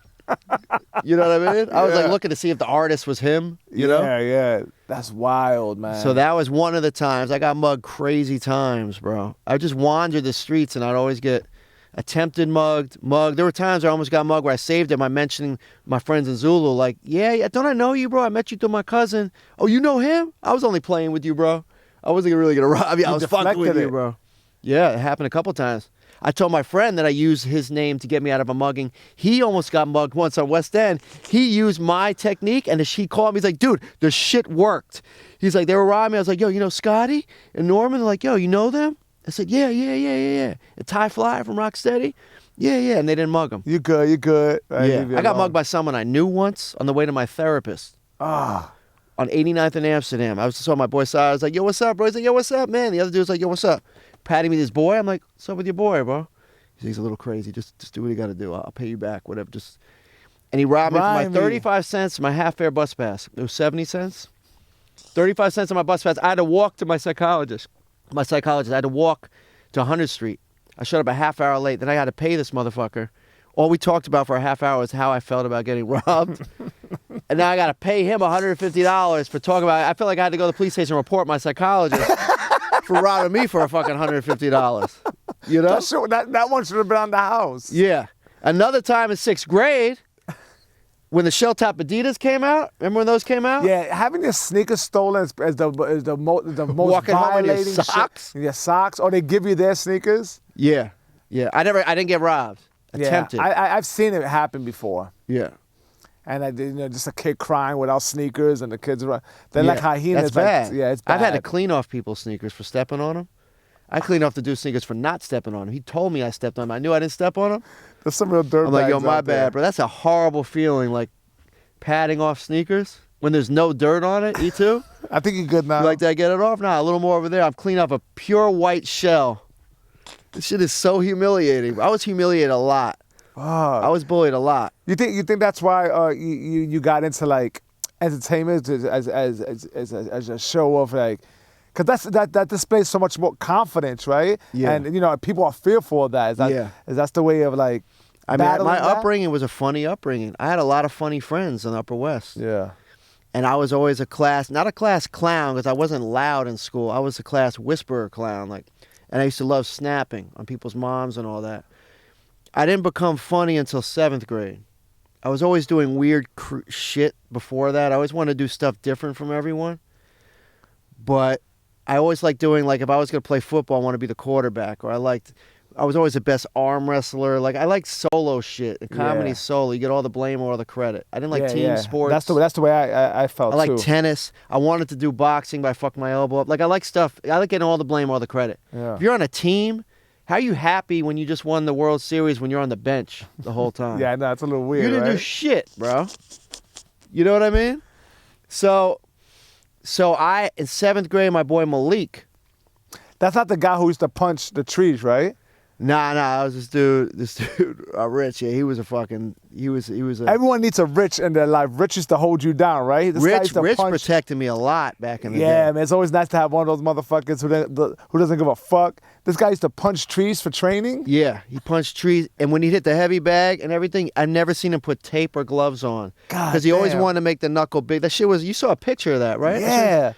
You know what I mean? I was like looking to see if the artist was him. You know? Yeah. That's wild, man. So that was one of the times I got mugged crazy times, bro. I just wandered the streets and I'd always get attempted mugged. There were times I almost got mugged where I saved him by mentioning my friends in Zulu. Like, yeah, don't I know you, bro? I met you through my cousin. Oh, you know him? I was only playing with you, bro. I wasn't really going to rob you. I was fucking with you, bro. Yeah, it happened a couple times. I told my friend that I used his name to get me out of a mugging. He almost got mugged once on West End. He used my technique, and he called me. He's like, dude, the shit worked. He's like, they were robbing me. I was like, yo, you know Scotty and Norman? They're like, yo, you know them? I said, yeah. And Ty Fly from Rocksteady? Yeah. And they didn't mug him. You good. I got mugged by someone I knew once on the way to my therapist. On 89th in Amsterdam. I saw my boy Si. I was like, yo, what's up, bro? He's like, yo, what's up, man? The other dude was like, yo, what's up? Patting me this boy. I'm like, what's up with your boy, bro? He's a little crazy. Just do what you got to do. I'll pay you back, whatever. And he robbed me for my 35 cents, my half-fare bus pass. It was 70 cents. 35 cents on my bus pass. I had to walk to my psychologist. I had to walk to 100th Street. I showed up a half hour late. Then I had to pay this motherfucker. All we talked about for a half hour was how I felt about getting robbed. And now I got to pay him $150 for talking about it. I felt like I had to go to the police station and report my psychologist for robbing me for a fucking $150. You know? That one should have been on the house. Yeah. Another time in 6th grade, when the shell top Adidas came out. Remember when those came out? Yeah, having your sneakers stolen is the most Walking home in your violating socks? shit. Your socks, or they give you their sneakers. Yeah. Yeah. I didn't get robbed. Attempted. Yeah, I've seen it happen before. Yeah. And just a kid crying without sneakers, and the kids are they're like hyenas. That's bad. Yeah, it's bad. I've had to clean off people's sneakers for stepping on them. I cleaned off the dude's sneakers for not stepping on him. He told me I stepped on him. I knew I didn't step on him. There's some real dirt. I'm like, yo, my out there. bad, bro. That's a horrible feeling, like patting off sneakers when there's no dirt on it. E2. I think you're good now. You like that? Get it off? Nah, a little more over there. I've cleaned off a pure white shell. This shit is so humiliating. I was humiliated a lot. I was bullied a lot. You think that's why you got into like entertainment as a show of like, because that displays so much more confidence, right? Yeah. And people are fearful of that. Is that's the way of like. I mean, my that? upbringing was a funny upbringing. I had a lot of funny friends in the Upper West. Yeah. And I was always not a class clown because I wasn't loud in school. I was a class whisperer clown, and I used to love snapping on people's moms and all that. I didn't become funny until 7th grade. I was always doing weird shit before that. I always wanted to do stuff different from everyone. But I always liked doing, if I was going to play football, I want to be the quarterback. Or I was always the best arm wrestler. I liked solo shit. And comedy's solo. You get all the blame or all the credit. I didn't like team sports. That's the way I felt, I like too. tennis. I wanted to do boxing, but I fucked my elbow up. I like stuff. I like getting all the blame, all the credit. Yeah. If you're on a team, how are you happy when you just won the World Series when you're on the bench the whole time? Yeah, no, it's a little weird, You didn't right? do shit, bro. You know what I mean? So I, in 7th grade, my boy Malik. That's not the guy who used to punch the trees, right? Nah, I was this dude, Rich. Yeah, he was a. Everyone needs a Rich in their life. Rich used to hold you down, right? This guy used to Rich punch. protected me a lot back in the day. Yeah, man, it's always nice to have one of those motherfuckers who doesn't give a fuck. This guy used to punch trees for training. Yeah, he punched trees, and when he hit the heavy bag and everything, I never seen him put tape or gloves on. God, he always damn. wanted to make the knuckle big. That shit was. You saw a picture of that, right? Yeah.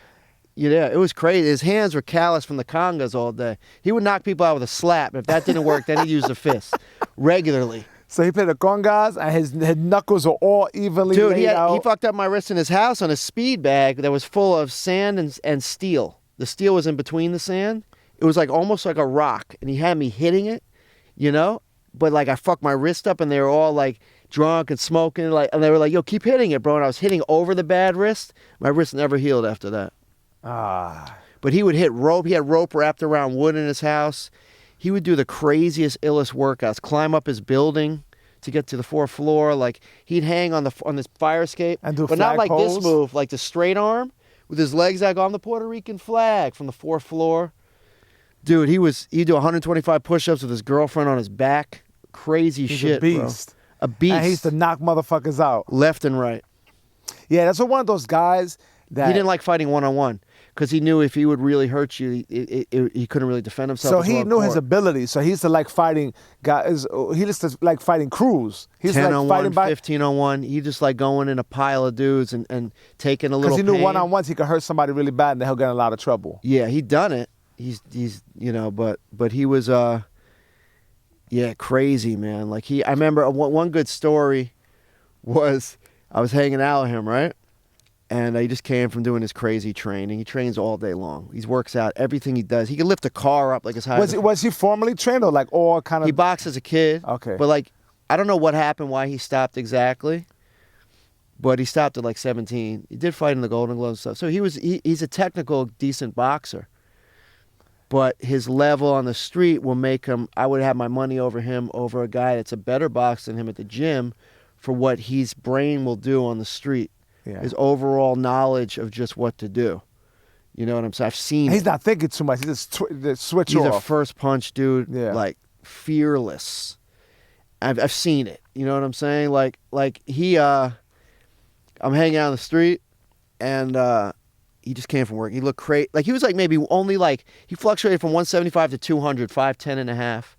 Yeah, it was crazy. His hands were calloused from the congas all day. He would knock people out with a slap. If that didn't work, then he'd use the fist regularly. So he played the congas, and his knuckles are all evenly laid out. He fucked up my wrist in his house on a speed bag that was full of sand and steel. The steel was in between the sand. It was almost like a rock, and he had me hitting it, But I fucked my wrist up, and they were all drunk and smoking, and they were like, "Yo, keep hitting it, bro." And I was hitting over the bad wrist. My wrist never healed after that. But he would hit rope. He had rope wrapped around wood in his house. He would do the craziest, illest workouts. Climb up his building to get to the 4th floor. He'd hang on this fire escape, and do but not like pose. this move, like the straight arm with his legs out on the Puerto Rican flag from the 4th floor. Dude, he'd do 125 push-ups with his girlfriend on his back. Crazy He's shit, a beast. Bro. A beast. And he used to knock motherfuckers out left and right. Yeah, that's one of those guys that he didn't like fighting one-on-one. Because he knew if he would really hurt you, he couldn't really defend himself. So he knew his ability. So he used to like fighting guys. He used to like fighting crews. He used 10 to on like fighting 1, 15 on 1. He just like going in a pile of dudes and taking a little. Because he knew pain. one-on-ones he could hurt somebody really bad and he'll get in a lot of trouble. Yeah, he'd done it. He's but he was crazy, man. I remember one good story was I was hanging out with him, right? And he just came from doing his crazy training. He trains all day long. He works out everything he does. He can lift a car up as high. Was he formally trained or all kind of? He boxed as a kid. Okay. But I don't know what happened, why he stopped exactly. But he stopped at 17. He did fight in the Golden Gloves and stuff. So he's a technical, decent boxer. But his level on the street will make him. I would have my money over him over a guy that's a better boxer than him at the gym, for what his brain will do on the street. Yeah. His overall knowledge of just what to do. You know what I'm saying? I've seen He's it. not thinking too much. He just switch He's off. a first punch dude, Yeah. Fearless. I've seen it. You know what I'm saying? I'm hanging out on the street, and he just came from work. He looked crazy. He was maybe only he fluctuated from 175 to 200, 5'10 and a half.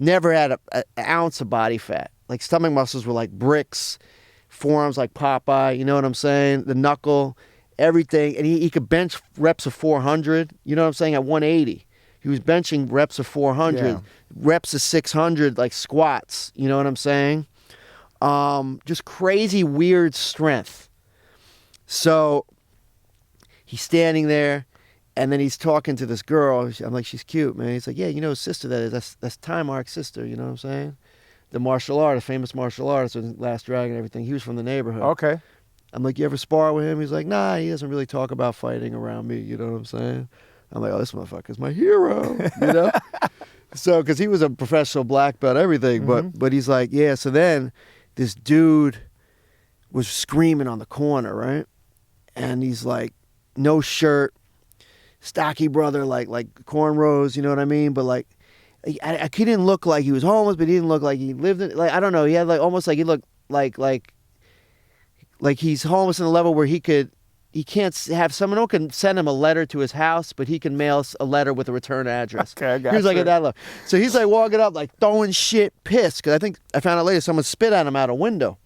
never had an ounce of body fat. Like stomach muscles were like bricks, forearms like Popeye, you know what I'm saying? The knuckle, everything. And he could bench reps of 400, you know what I'm saying, at 180. He was benching reps of 400, reps of 600, like squats, you know what I'm saying? Just crazy, weird strength. So he's standing there, and then he's talking to this girl. I'm like, she's cute, man. He's like, yeah, you know his sister that is. That's Timark's sister, you know what I'm saying? The martial artist, famous martial artist in Last Dragon and everything. He was from the neighborhood. Okay. I'm like, you ever spar with him? He's like, nah, he doesn't really talk about fighting around me, you know what I'm saying? I'm like, oh, this motherfucker's my hero, you know? So, because he was a professional black belt, everything. But he's like, yeah, so then this dude was screaming on the corner, right? And he's like, no shirt, stocky brother, like cornrows, you know what I mean? But like, he didn't look like he was homeless, but he didn't look like he lived in, like, I don't know. He had like, almost like he looked like he's homeless in a level where he can't have someone can send him a letter to his house, but he can mail a letter with a return address. Okay, I got He was like you. at that level. So he's like walking up, like throwing shit, pissed. Because I think I found out later someone spit at him out a window.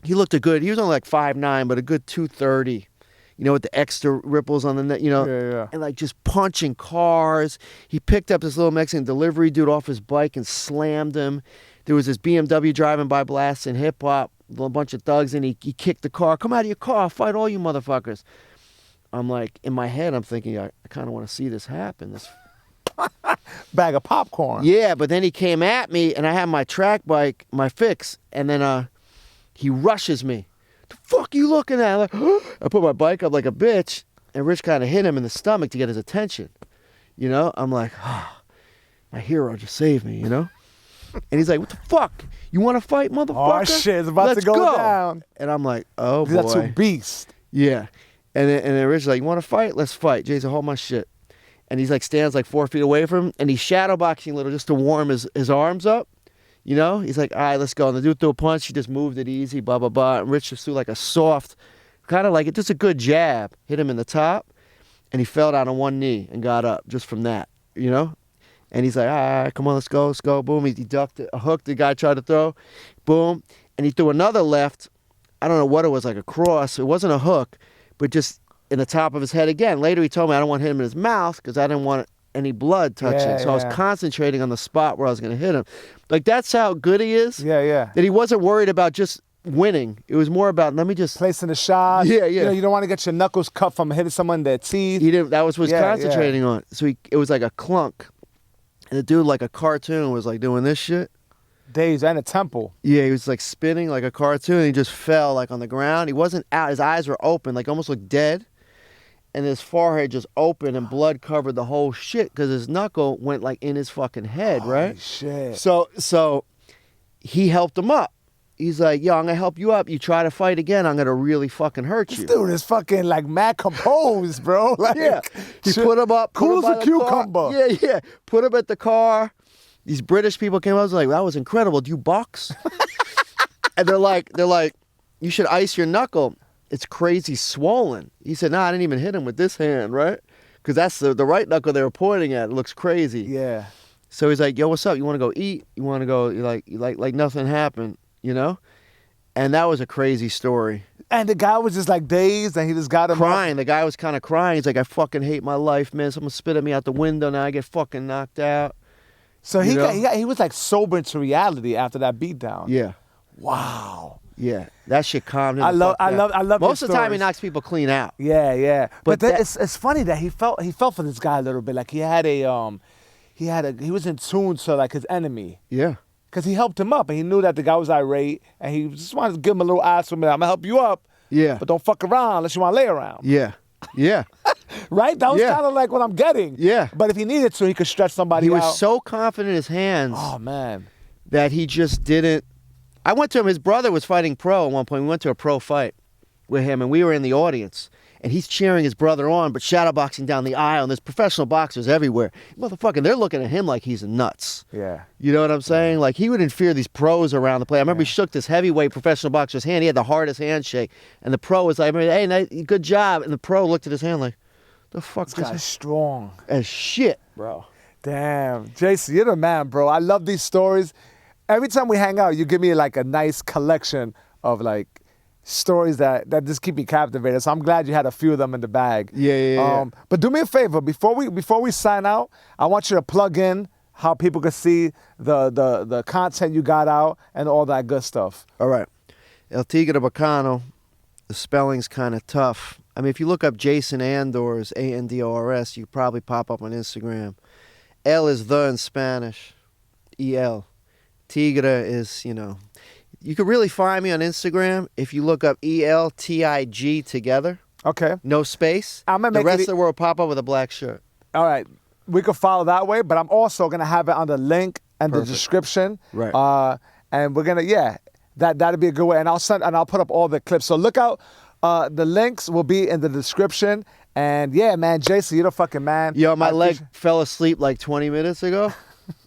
He looked he was only like 5'9", but a good 230. You know, with the extra ripples on the neck, you know. Yeah. And like just punching cars. He picked up this little Mexican delivery dude off his bike and slammed him. There was this BMW driving by blasting hip hop. A bunch of thugs, and he kicked the car. Come out of your car, I'll fight all you motherfuckers. I'm like, in my head, I'm thinking, I kind of want to see this happen. This Bag of popcorn. Yeah, but then he came at me, and I had my track bike, my fix, and then he rushes me. The fuck you looking at? I'm like, I put my bike up like a bitch, and Rich kind of hit him in the stomach to get his attention. You know? I'm like, my hero just saved me, you know? And he's like, what the fuck? You want to fight, motherfucker? Oh, shit, it's about Let's to go down. And I'm like, oh, boy. That's a beast. Yeah. And then Rich's like, you want to fight? Let's fight. Jay's like, hold my shit. And he's like, stands like 4 feet away from him, and he's shadowboxing a little just to warm his arms up. You know? He's like, all right, let's go. And the dude threw a punch. He just moved it easy, blah, blah, blah. And Rich just threw like a soft, kind of like just a good jab. Hit him in the top. And he fell down on one knee and got up just from that, you know? And he's like, all right, come on, let's go. Boom. He ducked a hook the guy tried to throw. Boom. And he threw another left. I don't know what it was, like a cross. It wasn't a hook, but just in the top of his head again. Later he told me I don't want to hit him in his mouth because I didn't want any blood touching. So I was concentrating on the spot where I was going to hit him. Like, that's how good he is. Yeah. That he wasn't worried about just winning. It was more about, let me just... Placing the shot. Yeah. You know, you don't want to get your knuckles cut from hitting someone in their teeth. He didn't. That was what he was concentrating on. So it was like a clunk. And the dude, like a cartoon, was like doing this shit. Days and a temple. Yeah, he was like spinning like a cartoon. And he just fell like on the ground. He wasn't out. His eyes were open, like almost looked dead. And his forehead just opened and blood covered the whole shit because his knuckle went like in his fucking head, right? Holy shit. So he helped him up. He's like, yo, I'm going to help you up. You try to fight again, I'm going to really fucking hurt you. This dude is fucking like mad composed, bro. Like, Yeah. He put him up. Cool as a cucumber. Yeah. Put him at the car. These British people came up and was like, that was incredible. Do you box? And they're like, you should ice your knuckle. It's crazy swollen. He said, nah, I didn't even hit him with this hand, right? Because that's the right knuckle they were pointing at. It looks crazy. Yeah. So he's like, yo, what's up? You want to go eat? You want to go, like nothing happened, you know? And that was a crazy story. And the guy was just like dazed, and he just got him Crying. The guy was kind of crying. He's like, I fucking hate my life, man. Someone spit at me out the window. Now I get fucking knocked out. So he was like sober into reality after that beatdown. Yeah. Wow. Yeah. That shit calmed him. I love Most his of the time he stories. knocks people clean out. Yeah. But But it's funny that he felt for this guy a little bit. Like he was in tune to like his enemy. Yeah. Because he helped him up, and he knew that the guy was irate, and he just wanted to give him a little eye swim. I'm gonna help you up. Yeah. But don't fuck around unless you want to lay around. Yeah. Yeah. Right? That was kind of like what I'm getting. Yeah. But if he needed to, he could stretch somebody He out. was so confident in his hands Oh, man. that he just didn't. I went to him. His brother was fighting pro at one point. We went to a pro fight with him, and we were in the audience. And he's cheering his brother on, but shadowboxing down the aisle, and there's professional boxers everywhere. Motherfucker, they're looking at him like he's nuts. Yeah. You know what I'm saying? Like, he wouldn't fear these pros around the place. I remember he shook this heavyweight professional boxer's hand. He had the hardest handshake. And the pro was like, hey, good job. And the pro looked at his hand like, the fuck This guy's strong. as shit, bro. Damn, Jason, you're the man, bro. I love these stories. Every time we hang out, you give me like a nice collection of like stories that just keep me captivated. So I'm glad you had a few of them in the bag. Yeah. But do me a favor, before we sign out, I want you to plug in how people can see the content you got out and all that good stuff. All right. El Tigre Vacano, the spelling's kind of tough. I mean, if you look up Jason Andors, Andors, you probably pop up on Instagram. El is the in Spanish. El. Tigre is, you could really find me on Instagram if you look up ELTIG together. Okay. No space. I'm gonna the make rest it of the world pop up with a black shirt. All right. We could follow that way, but I'm also going to have it on the link and the description. Right. And we're going to, that'd be a good way. And I'll put up all the clips. So look out. The links will be in the description. And yeah, man, Jason, you're the fucking man. Yo, my leg fell asleep like 20 minutes ago,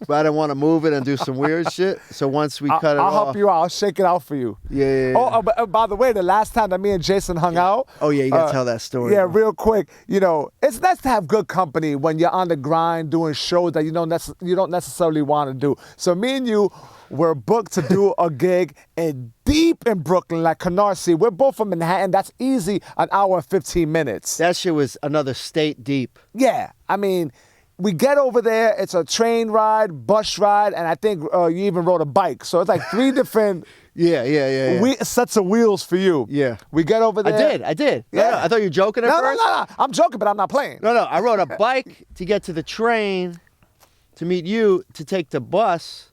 but I didn't want to move it and do some weird shit. So once we cut it off. I'll help you out. I'll shake it out for you. Yeah. Oh, but by the way, the last time that me and Jason hung out. Oh, yeah, you got to tell that story. Yeah, real quick. It's nice to have good company when you're on the grind doing shows that you don't necessarily want to do. So me and you were booked to do a gig deep in Brooklyn, like Canarsie. We're both from Manhattan. That's easy, an hour and 15 minutes. That shit was another state deep. Yeah, I mean, we get over there. It's a train ride, bus ride, and I think you even rode a bike. So it's like 3 different Yeah. sets of wheels for you. Yeah. We get over there. I did. Yeah. No, I thought you were joking at first. No. I'm joking, but I'm not playing. No, I rode a bike to get to the train to meet you, to take the bus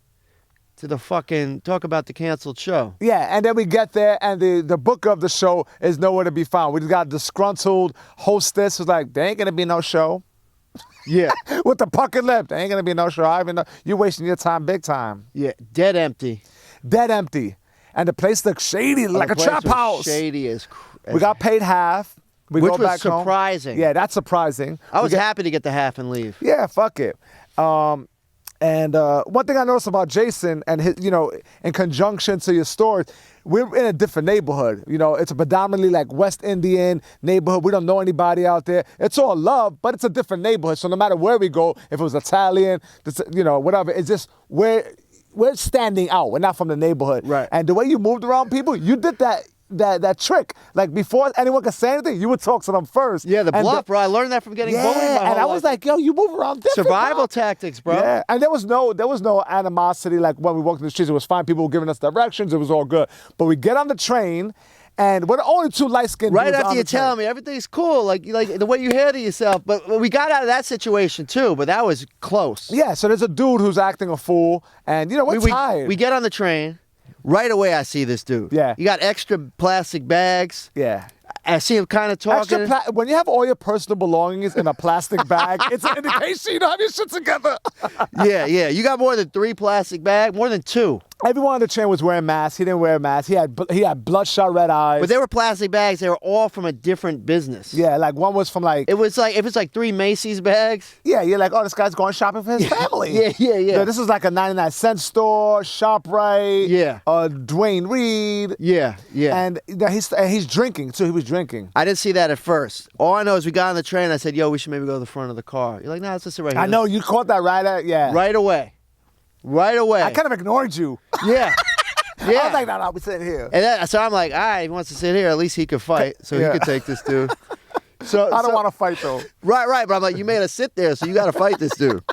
to the fucking talk about the canceled show. Yeah, and then we get there, and the booker of the show is nowhere to be found. We just got a disgruntled hostess who's like, there ain't gonna be no show. Yeah. With the puckered lip, there ain't gonna be no show. I even know you're wasting your time big time. Yeah, dead empty. Dead empty. And the place looks shady, like a trap house. Shady as we got paid half. We Which go was back surprising. Home. Yeah, that's surprising. I was happy to get the half and leave. Yeah, fuck it. And one thing I noticed about Jason and his, in conjunction to your stories, we're in a different neighborhood. It's a predominantly like West Indian neighborhood. We don't know anybody out there. It's all love, but it's a different neighborhood. So no matter where we go, if it was Italian, whatever, it's just we're standing out. We're not from the neighborhood. Right. And the way you moved around people, you did that trick. Like before anyone could say anything, you would talk to them first. Yeah, the bluff, bro. I learned that from getting bullied. And I was like, yo, you move around different. Survival tactics, bro. Yeah, and there was no animosity. Like when we walked in the streets, it was fine. People were giving us directions. It was all good. But we get on the train, and we're the only 2 light-skinned dudes right after on you the train. tell me everything's cool, like the way you handle yourself. But we got out of that situation too. But that was close. Yeah, so there's a dude who's acting a fool, and we're tired. We get on the train. Right away, I see this dude. Yeah. You got extra plastic bags. Yeah. I see him kind of talking. When you have all your personal belongings in a plastic bag, it's an indication you don't have your shit together. Yeah. You got more than 3 plastic bags, more than 2. Everyone on the train was wearing masks. He didn't wear a mask. He had bloodshot red eyes. But they were plastic bags. They were all from a different business. Yeah, like one was from like... It was like, if it's like 3 Macy's bags. Yeah, you're like, oh, this guy's going shopping for his family. Yeah. This is like a 99-cent store, ShopRite. Yeah. Dwayne Reed. Yeah. And he's drinking, so he was drinking. I didn't see that at first. All I know is we got on the train. I said, yo, we should maybe go to the front of the car. You're like, nah, let's just sit right here. I know, you caught that Right away. I kind of ignored you. Yeah. I was like, no, we're sitting here. And so I'm like, all right, he wants to sit here. At least he could fight, so he could take this dude. So I don't want to fight, though. Right. But I'm like, you made us sit there, so you got to fight this dude.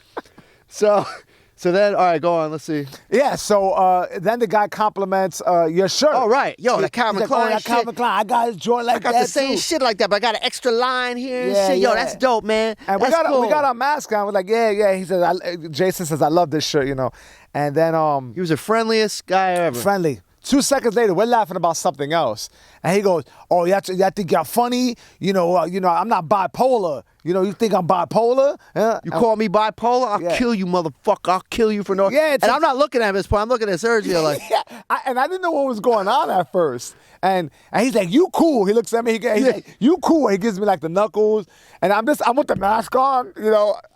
So then, all right, go on. Let's see. Yeah, so then the guy compliments your shirt. Oh, right. Yo, that Calvin Klein that Calvin Klein. I got his joint like that, I got the same shit like that, but I got an extra line here and shit. Yo, that's dope, man. And we got our mask on. We're like, yeah. He says, Jason says, I love this shirt, And then he was the friendliest guy ever. Friendly. 2 seconds later, we're laughing about something else. And he goes, oh, you think you're funny? I'm not bipolar. You think I'm bipolar? You call me bipolar? I'll kill you, motherfucker. I'll kill you for no... Yeah, and I'm not looking at him at this point. I'm looking at Sergio like... I didn't know what was going on at first. And he's like, you cool. He looks at me. He's like, you cool. He gives me like the knuckles. And I'm with the mask on,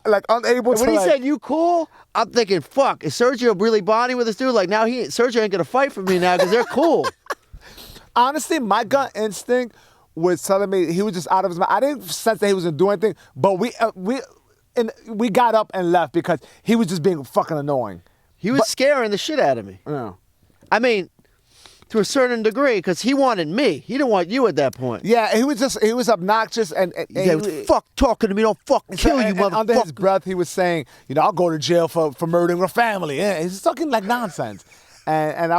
like unable to... When he said, you cool, I'm thinking, fuck, is Sergio really bonding with this dude? Like, now Sergio ain't going to fight for me now because they're cool. Honestly, my gut instinct was telling me he was just out of his mind. I didn't sense that he was going to do anything, but and we got up and left because he was just being fucking annoying. He was scaring the shit out of me. Yeah. I mean, to a certain degree, because he wanted me. He didn't want you at that point. Yeah, he was obnoxious and He was, fuck talking to me, don't fucking kill you, motherfucker. Under his breath, he was saying, I'll go to jail for murdering a family. Yeah, he's talking like nonsense. And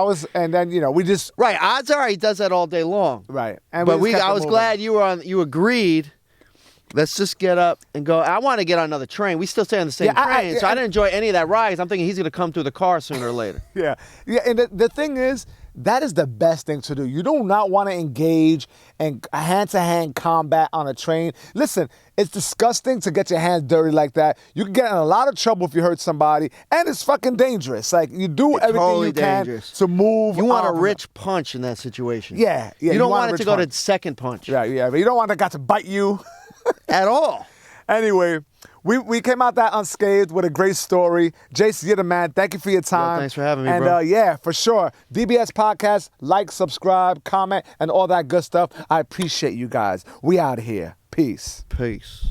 then we just right. Odds are he does that all day long. Right. And but I was glad you agreed. Let's just get up and go. I want to get on another train. We still stay on the same train, so I didn't enjoy any of that ride. I'm thinking he's going to come through the car sooner or later. Yeah. And the thing is, that is the best thing to do. You do not want to engage in hand-to-hand combat on a train. Listen, it's disgusting to get your hands dirty like that. You can get in a lot of trouble if you hurt somebody, and it's fucking dangerous. Like, you do everything totally you can dangerous. to move. You want a rich punch in that situation. Yeah. You don't want it to go to second punch. Yeah, but you don't want the guy to bite you. At all. Anyway, we came out that unscathed with a great story. Jason, you're the man. Thank you for your time. Yo, thanks for having me, bro. And yeah, for sure. DBS Podcast, like, subscribe, comment, and all that good stuff. I appreciate you guys. We out of here. Peace. Peace.